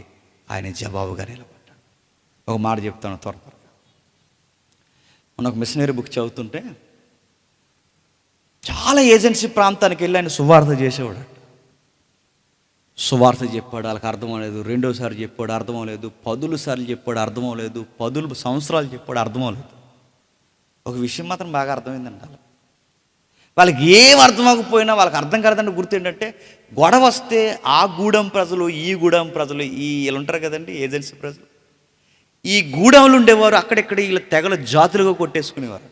ఆయన జవాబుగా నిలబడ్డాడు. ఒక మాట చెప్తాను త్వరగా. మన ఒక మిషనరీ బుక్ చదువుతుంటే చాలా ఏజెన్సీ ప్రాంతానికి వెళ్ళి ఆయన సువార్త చేసేవాడు. సువార్త చెప్పాడు, వాళ్ళకి అర్థం అవ్వలేదు. రెండోసారి చెప్పాడు, అర్థం అవ్వలేదు. 10 సార్లు చెప్పాడు, అర్థం అవ్వలేదు. 10 సంవత్సరాలు చెప్పాడు, అర్థం అవ్వలేదు. ఒక విషయం మాత్రం బాగా అర్థమైందంట. వాళ్ళకి ఏం అర్థం అవ్వకపోయినా వాళ్ళకి అర్థం కాదంటే గుర్తు ఏంటంటే, గొడవ వస్తే ఆ గూడెం ప్రజలు, ఈ గూడెం ప్రజలు, వీళ్ళు ఉంటారు కదండి ఏజెన్సీ ప్రజలు, ఈ గూడెంలు ఉండేవారు అక్కడెక్కడ వీళ్ళ తెగల జాతులుగా కొట్టేసుకునేవారు.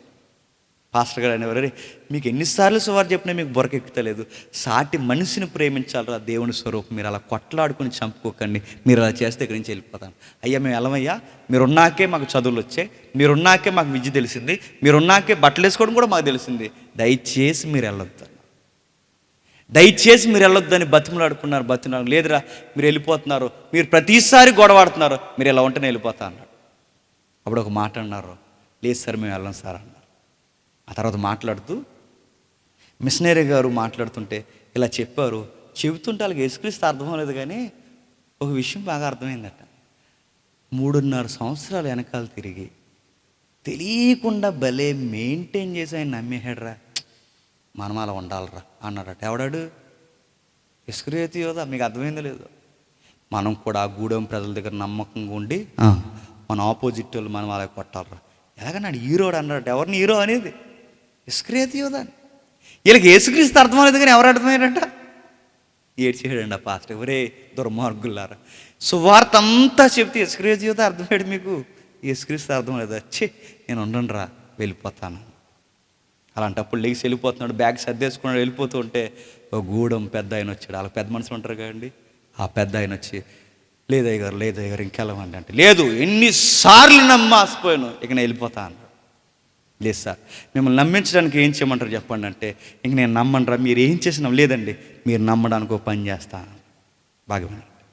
పాస్టర్ గారు అనేవారు, మీకు ఎన్నిసార్లు సువార్త చెప్పినా మీకు బొరకెక్కుతలేదు. సాటి మనిషిని ప్రేమించాలరా దేవుని స్వరూపం. మీరు అలా కొట్లాడుకుని చంపుకోకండి. మీరు అలా చేస్తే ఇక్కడి నుంచి వెళ్ళిపోతాను. అయ్యా మేము వెళ్ళమయ్యా, మీరున్నాకే మాకు చదువులు వచ్చాయి, మీరున్నాకే మాకు విద్య తెలిసింది, మీరున్నాకే బట్టలు వేసుకోవడం కూడా మాకు తెలిసింది. దయచేసి మీరు వెళ్ళొద్దు, దయచేసి మీరు వెళ్ళొద్దని బతిమలాడుకున్నారు. లేదురా మీరు వెళ్ళిపోతున్నారు, మీరు ప్రతిసారి గొడవాడుతున్నారు, మీరు ఇలా ఉంటేనే వెళ్ళిపోతా అన్నాడు. అప్పుడు ఒక మాట అన్నారు, లేదు సార్ మేము వెళ్ళం సార్ అన్నారు. ఆ తర్వాత మాట్లాడుతూ మిషనరీ గారు మాట్లాడుతుంటే ఇలా చెప్పారు. చెబుతుంటే వాళ్ళకి యేసుక్రీస్తు అర్థం లేదు, కానీ ఒక విషయం బాగా అర్థమైందట. 3.5 సంవత్సరాలు వెనకాల తిరిగి తెలియకుండా భలే మెయింటైన్ చేసి ఆయన నమ్మేహాడురా, మనం అలా ఉండాలరా అన్నాడట. ఎవడాడు? ఇస్కరియోతు యోధా. మీకు అర్థమైందో లేదో? మనం కూడా ఆ గూడెం ప్రజల దగ్గర నమ్మకంగా ఉండి మన ఆపోజిట్ వాళ్ళు మనం అలా కొట్టాలరా. ఎలాగన్నాడు? హీరోడు అన్నాడట. ఎవరిని హీరో అనేది? ఇస్కరియోతు యోధా. వీళ్ళకి యేసుక్రీస్తు అర్థమలేదు, కానీ ఎవరు అర్థమయ్యాడంట? ఏడ్చేయడండి ఆ పాస్టర్. ఎవరే దుర్మార్గులారా, సువార్త అంతా చెప్తే ఇస్కరియోతు యోధా అర్థమయ్యాడు మీకు? యేసుక్రీస్తు అర్థం లేదు. వచ్చి నేను ఉండను రా, వెళ్ళిపోతాను. అలాంటప్పుడు లేచి వెళ్ళిపోతున్నాడు, బ్యాగ్ సర్దేసుకున్నాడు. వెళ్ళిపోతూ ఉంటే ఒక గూడెం పెద్ద ఆయన వచ్చాడు. వాళ్ళకి పెద్ద మనుషులు ఉంటారు కదండి. ఆ పెద్ద ఆయన వచ్చి, లేదయ్య గారు ఇంకెళ్ళమండి అంటే, లేదు ఎన్నిసార్లు నమ్మాసిపోయాను, ఇక నేను వెళ్ళిపోతా అన్నాడు. లేదు సార్ మిమ్మల్ని నమ్మించడానికి ఏం చేయమంటారు చెప్పండి అంటే, ఇంక నేను నమ్మనరా, మీరు ఏం చేసినా లేదండి, మీరు నమ్మడానికి ఒక పని చేస్తాను. బాగా వినండి.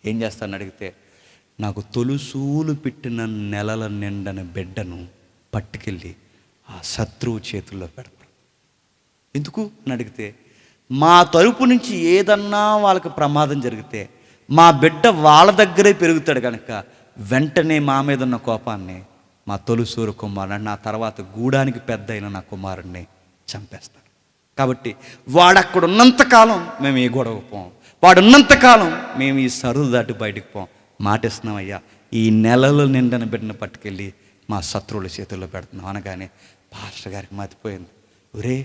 ఏం చేస్తానని అడిగితే, నాకు తొలుసూలు పెట్టిన నెలల నిండని బిడ్డను పట్టుకెళ్ళి ఆ శత్రువు చేతుల్లో పెడతారు. ఎందుకు అని అడిగితే, మా తరపు నుంచి ఏదన్నా వాళ్ళకి ప్రమాదం జరిగితే మా బిడ్డ వాళ్ళ దగ్గరే పెరుగుతాడు కనుక వెంటనే మా మీద ఉన్న కోపాన్ని మా తొలిసూరు కుమారుడు, నా తర్వాత గూడానికి పెద్ద అయిన నా కుమారుడిని చంపేస్తాడు. కాబట్టి వాడు అక్కడ ఉన్నంతకాలం మేము ఏ గొడవ పోం, వాడు ఉన్నంతకాలం మేము ఈ సరుదు దాటి బయటకు పోం. మాటిస్తున్నామయ్యా, ఈ నెలలు నిండని బిడ్డను పట్టుకెళ్ళి మా శత్రువుల చేతుల్లో పెడుతున్నాం అనగానే పాస్టర్ గారికి మతిపోయింది. ఒరే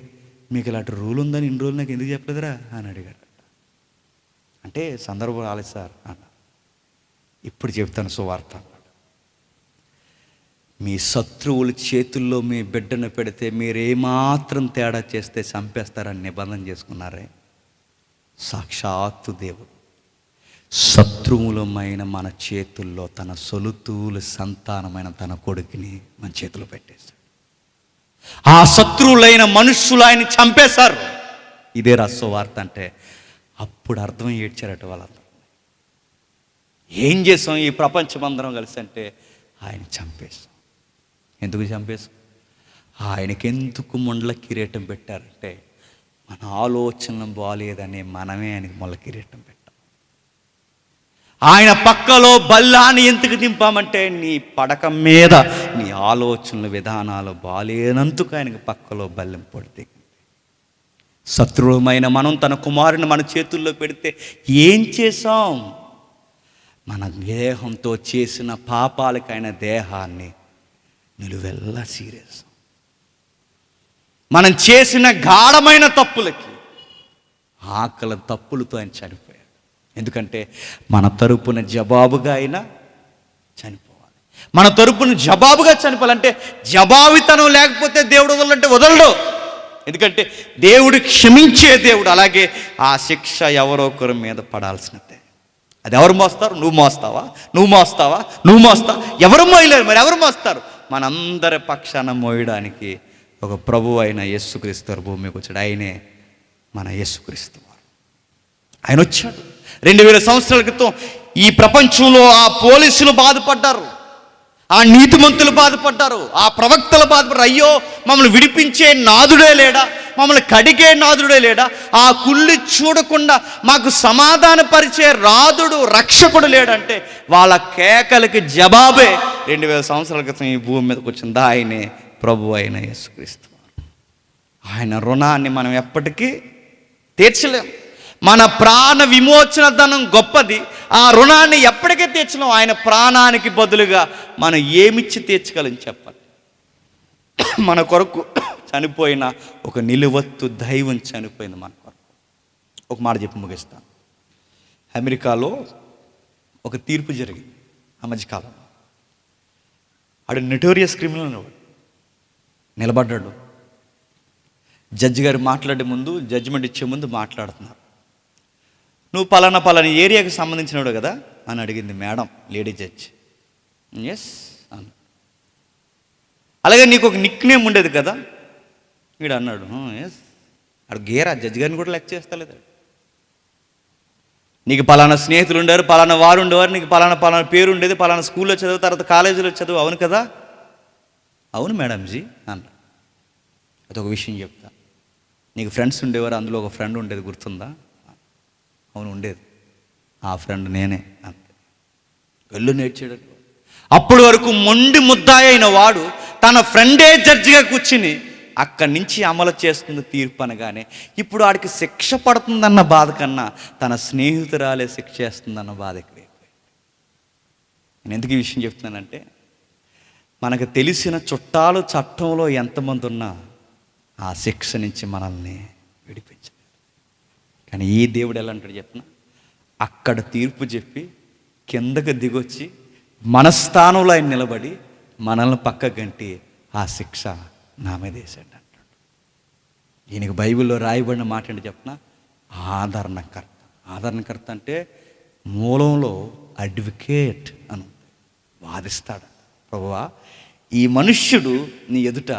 మీకు ఇలాంటి రూల్ ఉందని ఇన్ని రోజులు నాకు ఎందుకు చెప్పలేదురా అని అడిగాడు. అంటే సందర్భం రాలేదు సార్ అన్న. ఇప్పుడు చెప్తాను సువార్త అన్నాడు. మీ శత్రువుల చేతుల్లో మీ బిడ్డను పెడితే మీరేమాత్రం తేడా చేస్తే చంపేస్తారని నిబంధన చేసుకున్నారే. సాక్షాత్తు దేవుడు శత్రువులమైన మన చేతుల్లో తన సొలుతూల సంతానమైన తన కొడుకుని మన చేతిలో పెట్టేశాడు. ఆ శత్రువులైన మనుష్యులు ఆయన చంపేశారు. ఇదే సువార్త అంటే. అప్పుడు అర్థం ఏడ్చారట వాళ్ళందరూ. ఏం చేసాం ఈ ప్రపంచమందరం కలిసి అంటే, ఆయన చంపేశాం. ఎందుకు చంపేశాం? ఆయనకెందుకు ముండ్ల కిరీటం పెట్టారంటే, మన ఆలోచన బాగాలేదని మనమే ఆయనకి ముళ్ళ కిరీటం పెట్టాం. ఆయన పక్కలో బల్లాన్ని ఎందుకు దింపామంటే, నీ పడక మీద నీ ఆలోచనలు విధానాలు బాగాలేనందుకు ఆయనకి పక్కలో బల్లెం పొడితే. శత్రువుమైన మనం తన కుమారుని మన చేతుల్లో పెడితే ఏం చేశాం? మన దేహంతో చేసిన పాపాలకైన దేహాన్ని నిలువెల్లా సీరేసాం. మనం చేసిన గాఢమైన తప్పులకి ఆకలి తప్పులతో ఆయన చనిపోయాడు. ఎందుకంటే మన తరపున జవాబుగా ఆయన చనిపోవాలి. మన తరపున జవాబుగా చనిపోవాలంటే జవాబితనం లేకపోతే దేవుడు వదలంటే వదలడు. ఎందుకంటే దేవుడు క్షమించే దేవుడు. అలాగే ఆ శిక్ష ఎవరో ఒకరి మీద పడాల్సినదే. అది ఎవరు మోస్తారు? నువ్వు మోస్తావా? నువ్వు మోస్తావా? నువ్వు మోస్తా? ఎవరు మోయలేరు. మరి ఎవరు మోస్తారు? మనందరి పక్షాన మోయడానికి ఒక ప్రభువు అయిన యేసుక్రీస్తు వారు భూమికి వచ్చాడు. ఆయనే మన యేసుక్రీస్తు వారు. ఆయన వచ్చాడు 2000 సంవత్సరాల క్రితం. ఈ ప్రపంచంలో ఆ పోలీసులు బాధపడ్డారు, ఆ నీతిమంతులు బాధపడ్డారు, ఆ ప్రవక్తలు బాధపడ్డారు. అయ్యో, మమ్మల్ని విడిపించే నాదుడే లేడా? మమ్మల్ని కడిగే నాదుడే లేడా? ఆ కుళ్ళి చూడకుండా మాకు సమాధానపరిచే రాదుడు, రక్షకుడు లేడంటే వాళ్ళ కేకలకి జవాబే 2000 సంవత్సరాల క్రితం ఈ భూమి మీదకి వచ్చింది ఆయనే ప్రభు అయిన యేసుక్రీస్తు. ఆయన రుణాన్ని మనం ఎప్పటికీ తీర్చలేం. మన ప్రాణ విమోచన ధనం గొప్పది. ఆ రుణాన్ని ఎప్పటికీ తీర్చలేం. ఆయన ప్రాణానికి బదులుగా మనం ఏమిచ్చి తీర్చగలం చెప్పండి? మన కొరకు చనిపోయిన ఒక నిలువత్తు దైవం చనిపోయింది మన కొరకు. ఒక మాట చెప్పి ముగిస్తాను. అమెరికాలో ఒక తీర్పు జరిగింది ఆ మధ్యకాలంలో. ఆడు నోటోరియస్ క్రిమినల్ నిలబడ్డాడు. జడ్జి గారు మాట్లాడే ముందు, జడ్జిమెంట్ ఇచ్చే ముందు మాట్లాడుతున్నారు. నువ్వు పలానా ఏరియాకి సంబంధించినవాడు కదా అని అడిగింది మేడం, లేడీ జడ్జి. ఎస్ అన్న. అలాగే నీకు ఒక నిక్ నేమ్ ఉండేది కదా? వీడు అన్నాడు ఎస్. అడు గేరా జడ్జి గారిని కూడా లెక్క చేస్తలేదు. నీకు పలానా స్నేహితులు ఉండేవారు, పలానా వారు ఉండేవారు, నీకు పలానా పేరు ఉండేది, పలానా స్కూల్లో చదువు, తర్వాత కాలేజీలో చదువు, అవును కదా? అవును మేడంజీ అన్నాడు. అదొక విషయం చెప్తా. నీకు ఫ్రెండ్స్ ఉండేవారు, అందులో ఒక ఫ్రెండ్ ఉండేది, గుర్తుందా? అవును ఉండేది. ఆ ఫ్రెండ్ నేనే అంతే. వెళ్ళు నేర్చాడు. అప్పటి వరకు మొండి ముద్దాయి అయిన వాడు తన ఫ్రెండే జడ్జిగా కూర్చుని అక్కడి నుంచి అమలు చేస్తుంది తీర్పు అనగానే ఇప్పుడు వాడికి శిక్ష పడుతుందన్న బాధ కన్నా తన స్నేహితురాలే శిక్ష చేస్తుందన్న బాధ ఎక్కువైపోయింది. నేను ఎందుకు ఈ విషయం చెప్తున్నానంటే, మనకు తెలిసిన చుట్టాలు చట్టంలో ఎంతమంది ఉన్నా ఆ శిక్ష నుంచి మనల్ని విడిపించాలి. కానీ ఈ దేవుడు ఎలా అంటాడు చెప్పిన? అక్కడ తీర్పు చెప్పి కిందకు దిగొచ్చి మన స్థానంలో ఆయన నిలబడి మనల్ని పక్క గంటి ఆ శిక్ష నా మీద వేసాడు అంటాడు. ఈయనకి బైబిల్లో రాయబడిన మాట ఏంటి చెప్పిన? ఆదరణకర్త. ఆదరణకర్త అంటే మూలంలో అడ్వకేట్ అని వాదిస్తాడు. ప్రభువా, ఈ మనుష్యుడు నీ ఎదుట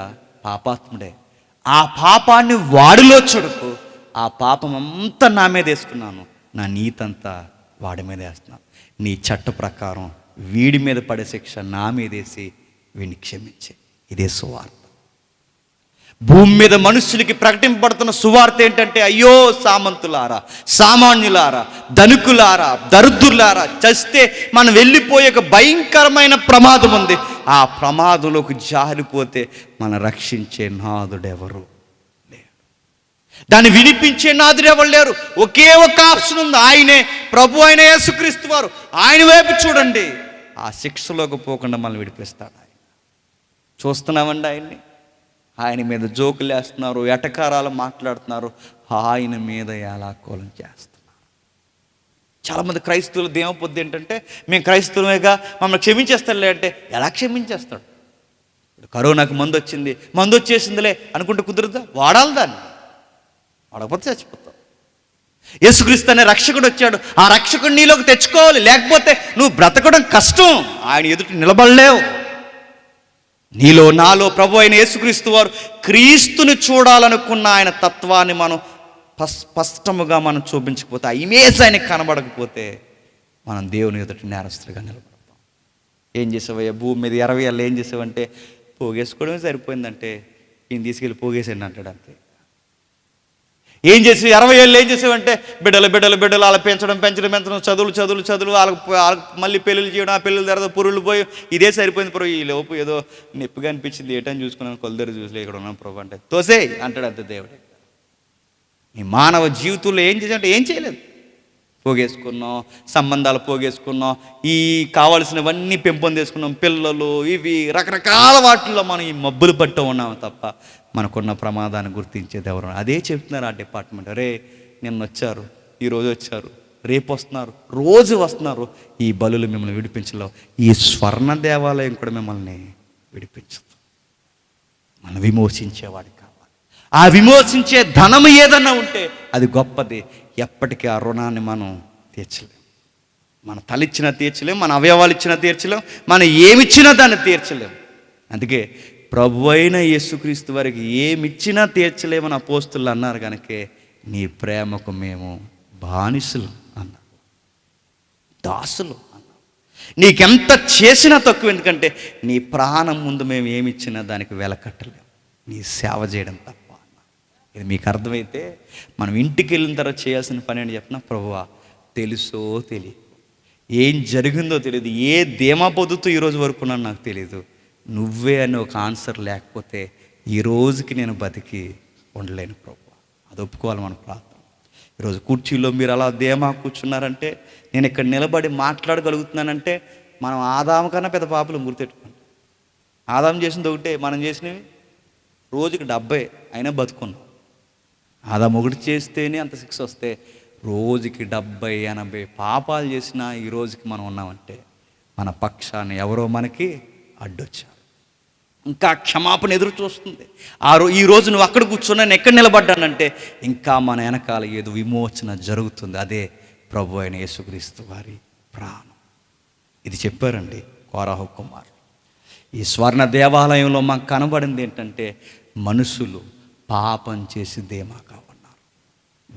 పాపాత్ముడే, ఆ పాపాన్ని వాడిలో చూడకు, ఆ పాపం అంతా నా మీద వేసుకున్నాను, నా నీతంతా వాడి మీద వేస్తున్నాను. నీ చట్ట ప్రకారం వీడి మీద పడే శిక్ష నా మీద వేసి వీడిని క్షమించే. ఇదే సువార్త. భూమి మీద మనుషులకి ప్రకటింపబడుతున్న సువార్త ఏంటంటే, అయ్యో సామంతులారా, సామాన్యులారా, ధనికులారా, దరిద్రులారా, చస్తే మనం వెళ్ళిపోయే ఒక భయంకరమైన ప్రమాదం ఉంది. ఆ ప్రమాదంలోకి జారిపోతే మన రక్షించే నాదుడెవరు లేరు, దాన్ని విడిపించే నాదుడు ఎవరు లేరు. ఒకే ఒక ఆప్షన్ ఉంది, ఆయనే ప్రభు అయిన యేసుక్రీస్తు వారు. ఆయన వైపు చూడండి, ఆ శిక్షలోకి పోకుండా మనల్ని విడిపిస్తాడు. ఆయన చూస్తున్నామండి ఆయన్ని. ఆయన మీద జోకులు వేస్తున్నారు, ఎటకారాలు మాట్లాడుతున్నారు, ఆయన మీద ఎలాకోలం చేస్తున్నారు. చాలామంది క్రైస్తవులు దేవపొద్దు ఏంటంటే, మేము క్రైస్తవులుగా మమ్మల్ని క్షమించేస్తాడులే అంటే, ఎలా క్షమించేస్తాడు? ఇప్పుడు కరోనాకు మందు వచ్చేసిందిలే అనుకుంటే కుదరదా? వాడాలి దాన్ని. వాడకపోతే చచ్చిపోతావు. యేసుక్రీస్తు అనే రక్షకుడు వచ్చాడు, ఆ రక్షకుడు నీలోకి తెచ్చుకోవాలి, లేకపోతే నువ్వు బ్రతకడం కష్టం. ఆయన ఎదుటి నిలబడలేవు. నీలో నాలో ప్రభు అయిన యేసుక్రీస్తు వారు క్రీస్తుని చూడాలనుకున్న ఆయన తత్వాన్ని మనం స్పష్టముగా మనం చూపించకపోతే, ఆ ఇమేజ్ ఆయనకి కనబడకపోతే మనం దేవుని ఎదుటి నేరస్తులుగా నిలబడతాం. ఏం చేసావయ్యా భూమి మీద 20 ఏళ్ళు ఏం చేసావంటే, పోగేసుకోవడమే సరిపోయిందంటే ఈయన తీసుకెళ్ళి పోగేసాడు అంటాడు అంతే. ఏం చేసి 20 ఏళ్ళు ఏం చేసావంటే, బిడ్డలు అలా పెంచడం, చదువులు వాళ్ళకి మళ్ళీ పెళ్ళిళ్ళు చేయడం, ఆ పెళ్ళిళ్ళ తర్వాత పురుళ్ళు పోయి ఇదే సరిపోయింది ప్రభు. ఈ లోపు ఏదో నొప్పిగా అనిపించింది, ఏటని చూసుకున్నాను, కొలదరి చూసి ఇక్కడ ఉన్నాను ప్రభు అంటే తోసే అంటాడు అంతే దేవుడు. నీ మానవ జీవితంలో ఏం చేసావంటే ఏం చేయలేదు. పోగేసుకున్నాం, సంబంధాలు పోగేసుకున్నాం, ఈ కావాల్సినవన్నీ పెంపొందేసుకున్నాం, పిల్లలు ఇవి రకరకాల వాటిల్లో మనం ఈ మబ్బులు పట్టు ఉన్నాము తప్ప మనకున్న ప్రమాదాన్ని గుర్తించేది ఎవరు? అదే చెప్తున్నారు ఆ డిపార్ట్మెంట్. రే నిన్న వచ్చారు, ఈరోజు వచ్చారు, రేపు వస్తున్నారు, రోజు వస్తున్నారు, ఈ బలులు మిమ్మల్ని విడిపించలేవు. ఈ స్వర్ణ దేవాలయం కూడా మిమ్మల్ని విడిపించదు. మనం విమోచించేవాడు కావాలి. ఆ విమోచించే ధనము ఏదన్నా ఉంటే అది గొప్పది. ఎప్పటికీ ఆ రుణాన్ని మనం తీర్చలేం. మన తలిచ్చినా తీర్చలేం, మన అవయవాలు ఇచ్చినా తీర్చలేం, మనం ఏమిచ్చినా దాన్ని తీర్చలేం. అందుకే ప్రభు అయిన యేసుక్రీస్తు వారికి ఏమిచ్చినా తీర్చలేమని అపోస్తులు అన్నారు. కనుకే నీ ప్రేమకు మేము బానిసలు అన్నారు, దాసులు అన్నారు. నీకెంత చేసినా తక్కువ, ఎందుకంటే నీ ప్రాణం ముందు మేము ఏమిచ్చినా దానికి వెలకట్టలేము, నీ సేవ చేయడం తప్ప. ఇది మీకు అర్థమైతే మనం ఇంటికి వెళ్ళిన తర్వాత చేయాల్సిన పని అని చెప్పిన, ప్రభువా తెలుసో తెలియదు, ఏం జరిగిందో తెలియదు, ఏ ధీమా పొద్దుతూ ఈరోజు వరకు ఉన్నాను నాకు తెలియదు, నువ్వే అని ఒక ఆన్సర్ లేకపోతే ఈ రోజుకి నేను బతికి ఉండలేను ప్రభువా. అది ఒప్పుకోవాలి మన ప్రార్థన. ఈరోజు కుర్చీలో మీరు అలా ధీమా కూర్చున్నారంటే, నేను ఇక్కడ నిలబడి మాట్లాడగలుగుతున్నానంటే మనం ఆదాము కన్నా పెద్ద పాపలు గుర్తెట్టుకోండి. ఆదాము చేసింది ఒకటే, మనం చేసినవి రోజుకి 70 అయినా బతుకున్నాం. ఆదాము ఒకటి చేస్తేనే అంత శిక్ష వస్తే రోజుకి 70, 80 పాపాలు చేసినా ఈ రోజుకి మనం ఉన్నామంటే మన పక్షాన్ని ఎవరో మనకి అడ్డొచ్చారు. ఇంకా క్షమాపణ ఎదురు చూస్తుంది. ఈ రోజు నువ్వు అక్కడ కూర్చున్నా, నేను ఎక్కడ నిలబడ్డానంటే ఇంకా మన వెనకాల ఏదో విమోచన జరుగుతుంది. అదే ప్రభు అయిన యేసుక్రీస్తు వారి ప్రాణం. ఇది చెప్పారండి కోరాహు కుమార్. ఈ స్వర్ణ దేవాలయంలో మాకు కనబడింది ఏంటంటే, మనుషులు పాపం చేసి ధీమాగా ఉన్నారు.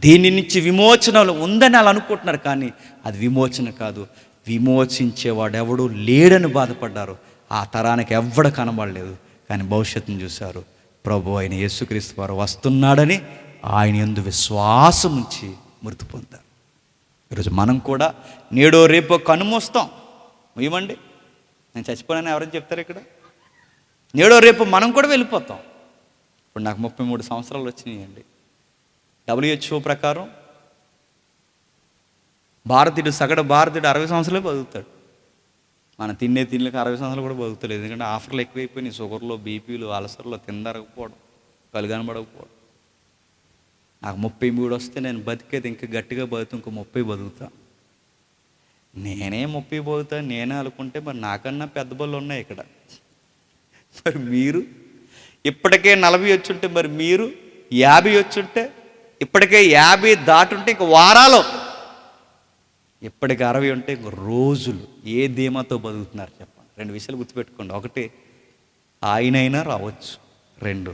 దీని నుంచి విమోచన ఉందని వాళ్ళు అనుకుంటున్నారు, కానీ అది విమోచన కాదు. విమోచించేవాడు ఎవడు లేడని బాధపడ్డారు. ఆ తరానికి ఎవ్వడ కనబడలేదు, కానీ భవిష్యత్తును చూశారు. ప్రభు అయిన యేసుక్రీస్తు వారు వస్తున్నాడని ఆయన యందు విశ్వాసం ఉంచి మృతి పొందారు. ఈరోజు మనం కూడా నేడో రేపో కనుమూస్తాం. ఏమండి, నేను చచ్చిపోయానని ఎవరైనా చెప్తారు ఇక్కడ? నేడో రేపు మనం కూడా వెళ్ళిపోతాం. ఇప్పుడు నాకు 33 సంవత్సరాలు వచ్చినాయండి. WHO ప్రకారం సగటు భారతీయుడు 60 సంవత్సరాలే బతుకుతాడు. మనం తినే తిండికి 60 సంవత్సరాలు కూడా బతుకుతలేదు. ఎందుకంటే ఆఫర్లు ఎక్కువైపోయినాయి. షుగర్లో, బీపీలు, అలసర్లో, తిందరకపోవడం, కలు కనబడకపోవడం. నాకు 33 వస్తే నేను బతికేది ఇంకా గట్టిగా బతుకు, ఇంకో 30 బతుకుతా. నేనే 30 బతుకుతా నేనే అనుకుంటే మరి నాకన్నా పెద్ద బళ్ళు ఉన్నాయి ఇక్కడ. మరి మీరు ఇప్పటికే 40 వచ్చుంటే, మరి మీరు 50 వచ్చుంటే, ఇప్పటికే 50 దాటుంటే ఇంక వారాలు, ఇప్పటికి 60 ఉంటే ఇంక రోజులు. ఏ ధీమాతో బతుకుతున్నారు చెప్పండి? 2 విషయాలు గుర్తుపెట్టుకోండి. ఒకటి, ఆయనైనా రావచ్చు. 2,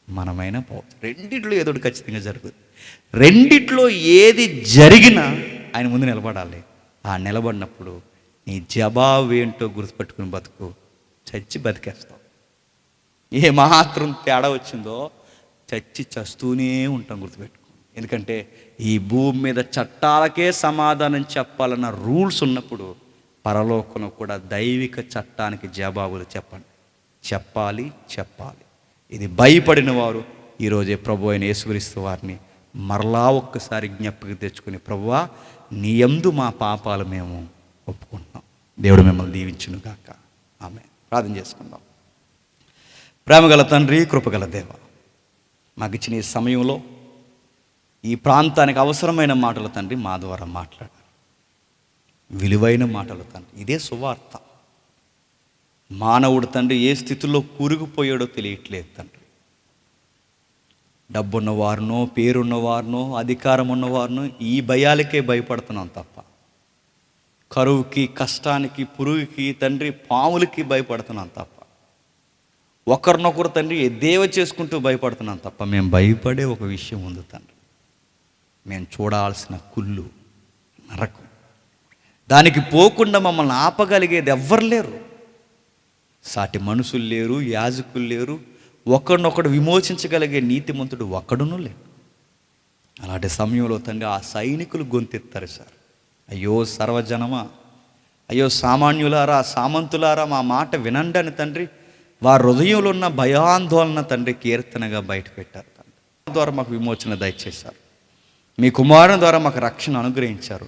మనమైనా పోవచ్చు. రెండిట్లో ఏదో ఖచ్చితంగా జరుగుతుంది. రెండిట్లో ఏది జరిగినా ఆయన ముందు నిలబడాలి. ఆ నిలబడినప్పుడు నీ జవాబు ఏంటో గుర్తుపెట్టుకుని బతుకు, చచ్చి బతికేస్తావు. ఏ మాత్రం తేడా వచ్చిందో చచ్చి చస్తూనే ఉంటాం, గుర్తుపెట్టుకో. ఎందుకంటే ఈ భూమి మీద చట్టాలకే సమాధానం చెప్పాలన్న రూల్స్ ఉన్నప్పుడు పరలోకంలో కూడా దైవిక చట్టానికి జవాబులు చెప్పాలి. ఇది భయపడిన వారు ఈరోజే ప్రభు అయిన యేసుక్రీస్తు వారిని మరలా ఒక్కసారి జ్ఞప్తికి తెచ్చుకుని, ప్రభువా నీ యందు మా పాపాలు మేము ఒప్పుకుంటున్నాం. దేవుడు మిమ్మల్ని దీవించును గాక. ఆమేన్. ప్రార్థన చేసుకుందాం. ప్రేమగల తండ్రి, కృపగల దేవ, మాకు ఇచ్చిన ఈ సమయంలో ఈ ప్రాంతానికి అవసరమైన మాటలు తండ్రి మా ద్వారా మాట్లాడారు. విలువైన మాటలు తండ్రి. ఇదే సువార్త. మానవుడు తండ్రి ఏ స్థితిలో కూరుకుపోయాడో తెలియట్లేదు తండ్రి. డబ్బున్నవారినో, పేరున్నవారినో, అధికారం ఉన్నవారినో ఈ భయాలకే భయపడుతున్నాం తప్ప, కరువుకి, కష్టానికి, పురుగుకి తండ్రి, పాములకి భయపడుతున్నాం తప్ప, ఒకరినొకరు తండ్రి దేవ చేసుకుంటూ భయపడుతున్నాం తప్ప, మేము భయపడే ఒక విషయం ఉంది తండ్రి. మేము చూడాల్సిన కుళ్ళు, నరకం. దానికి పోకుండా మమ్మల్ని ఆపగలిగేది ఎవ్వరు లేరు. సాటి మనుషులు లేరు, యాజకులు లేరు, ఒకరినొకడు విమోచించగలిగే నీతిమంతుడు ఒక్కడునూ లేడు. అలాంటి సమయంలో తండ్రి ఆ సైనికులు గొంతెత్తారు సార్. అయ్యో సర్వజనమా, అయ్యో సామాన్యులారా, సామంతులారా, మా మాట వినండి అని తండ్రి వారి హృదయంలో ఉన్న భయాందోళన తండ్రి కీర్తనగా బయట పెట్టారు. తండ్రి ద్వారా మాకు విమోచన దయచేశారు. మీ కుమారుని ద్వారా మాకు రక్షణ అనుగ్రహించారు.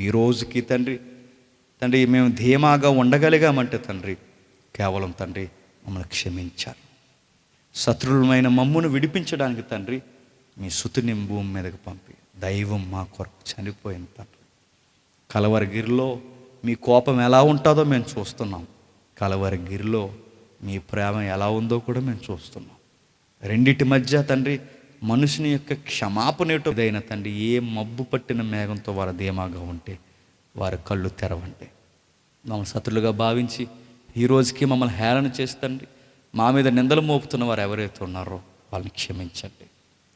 ఈ రోజుకి తండ్రి మేము ధీమాగా ఉండగలిగామంటే తండ్రి కేవలం తండ్రి మమ్మల్ని క్షమించారు. శత్రువులమైన మమ్మును విడిపించడానికి తండ్రి మీ సుతుని భూమి మీదకి పంపి దైవం మా కొరకు చనిపోయింది తండ్రి. కలవరగిరిలో మీ కోపం ఎలా ఉంటుందో మేము చూస్తున్నాం. కలవరగిరిలో మీ ప్రేమ ఎలా ఉందో కూడా మేము చూస్తున్నాం. రెండిటి మధ్య తండ్రి మనుషుని యొక్క క్షమాపణ ఏదైనా తండ్రి, ఏ మబ్బు పట్టిన మేఘంతో వారు ధీమాగా ఉంటే వారి కళ్ళు తెరవండి. మమ్మల్ని శత్రులుగా భావించి ఈ రోజుకి మమ్మల్ని హేళన చేసి తండ్రి మా మీద నిందలు మోపుతున్న వారు ఎవరైతే ఉన్నారో వాళ్ళని క్షమించండి.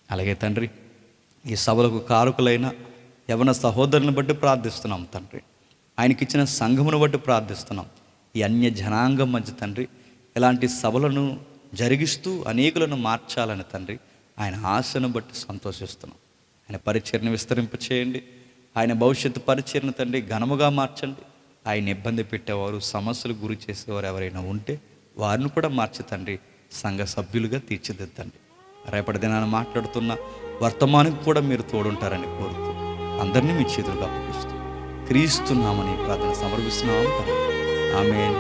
అలాగే తండ్రి ఈ సభలకు కారకులైన యవన సహోదరుని బట్టి ప్రార్థిస్తున్నాం తండ్రి. ఆయనకిచ్చిన సంఘమును బట్టి ప్రార్థిస్తున్నాం. ఈ అన్య జనాంగం మధ్య తండ్రి ఇలాంటి సభలను జరిగిస్తూ అనేకులను మార్చాలని తండ్రి ఆయన ఆశను బట్టి సంతోషిస్తున్నాం. ఆయన పరిచర్ని విస్తరింపచేయండి. ఆయన భవిష్యత్తు పరిచర్ని తండ్రి ఘనముగా మార్చండి. ఆయన ఇబ్బంది పెట్టేవారు, సమస్యలు గురి చేసేవారు ఎవరైనా ఉంటే వారిని కూడా మార్చి తండ్రి సంఘ సభ్యులుగా తీర్చిదిద్దండి. రేపటి దినాన్ని మాట్లాడుతున్న వర్తమానికి కూడా మీరు తోడుంటారని కోరుతూ అందరినీ మీ చేతులుగా అప్పగిస్తూ క్రీస్తున్నామని ప్రార్థన సమర్పిస్తున్నాము తండ్రి. ఆమేన్.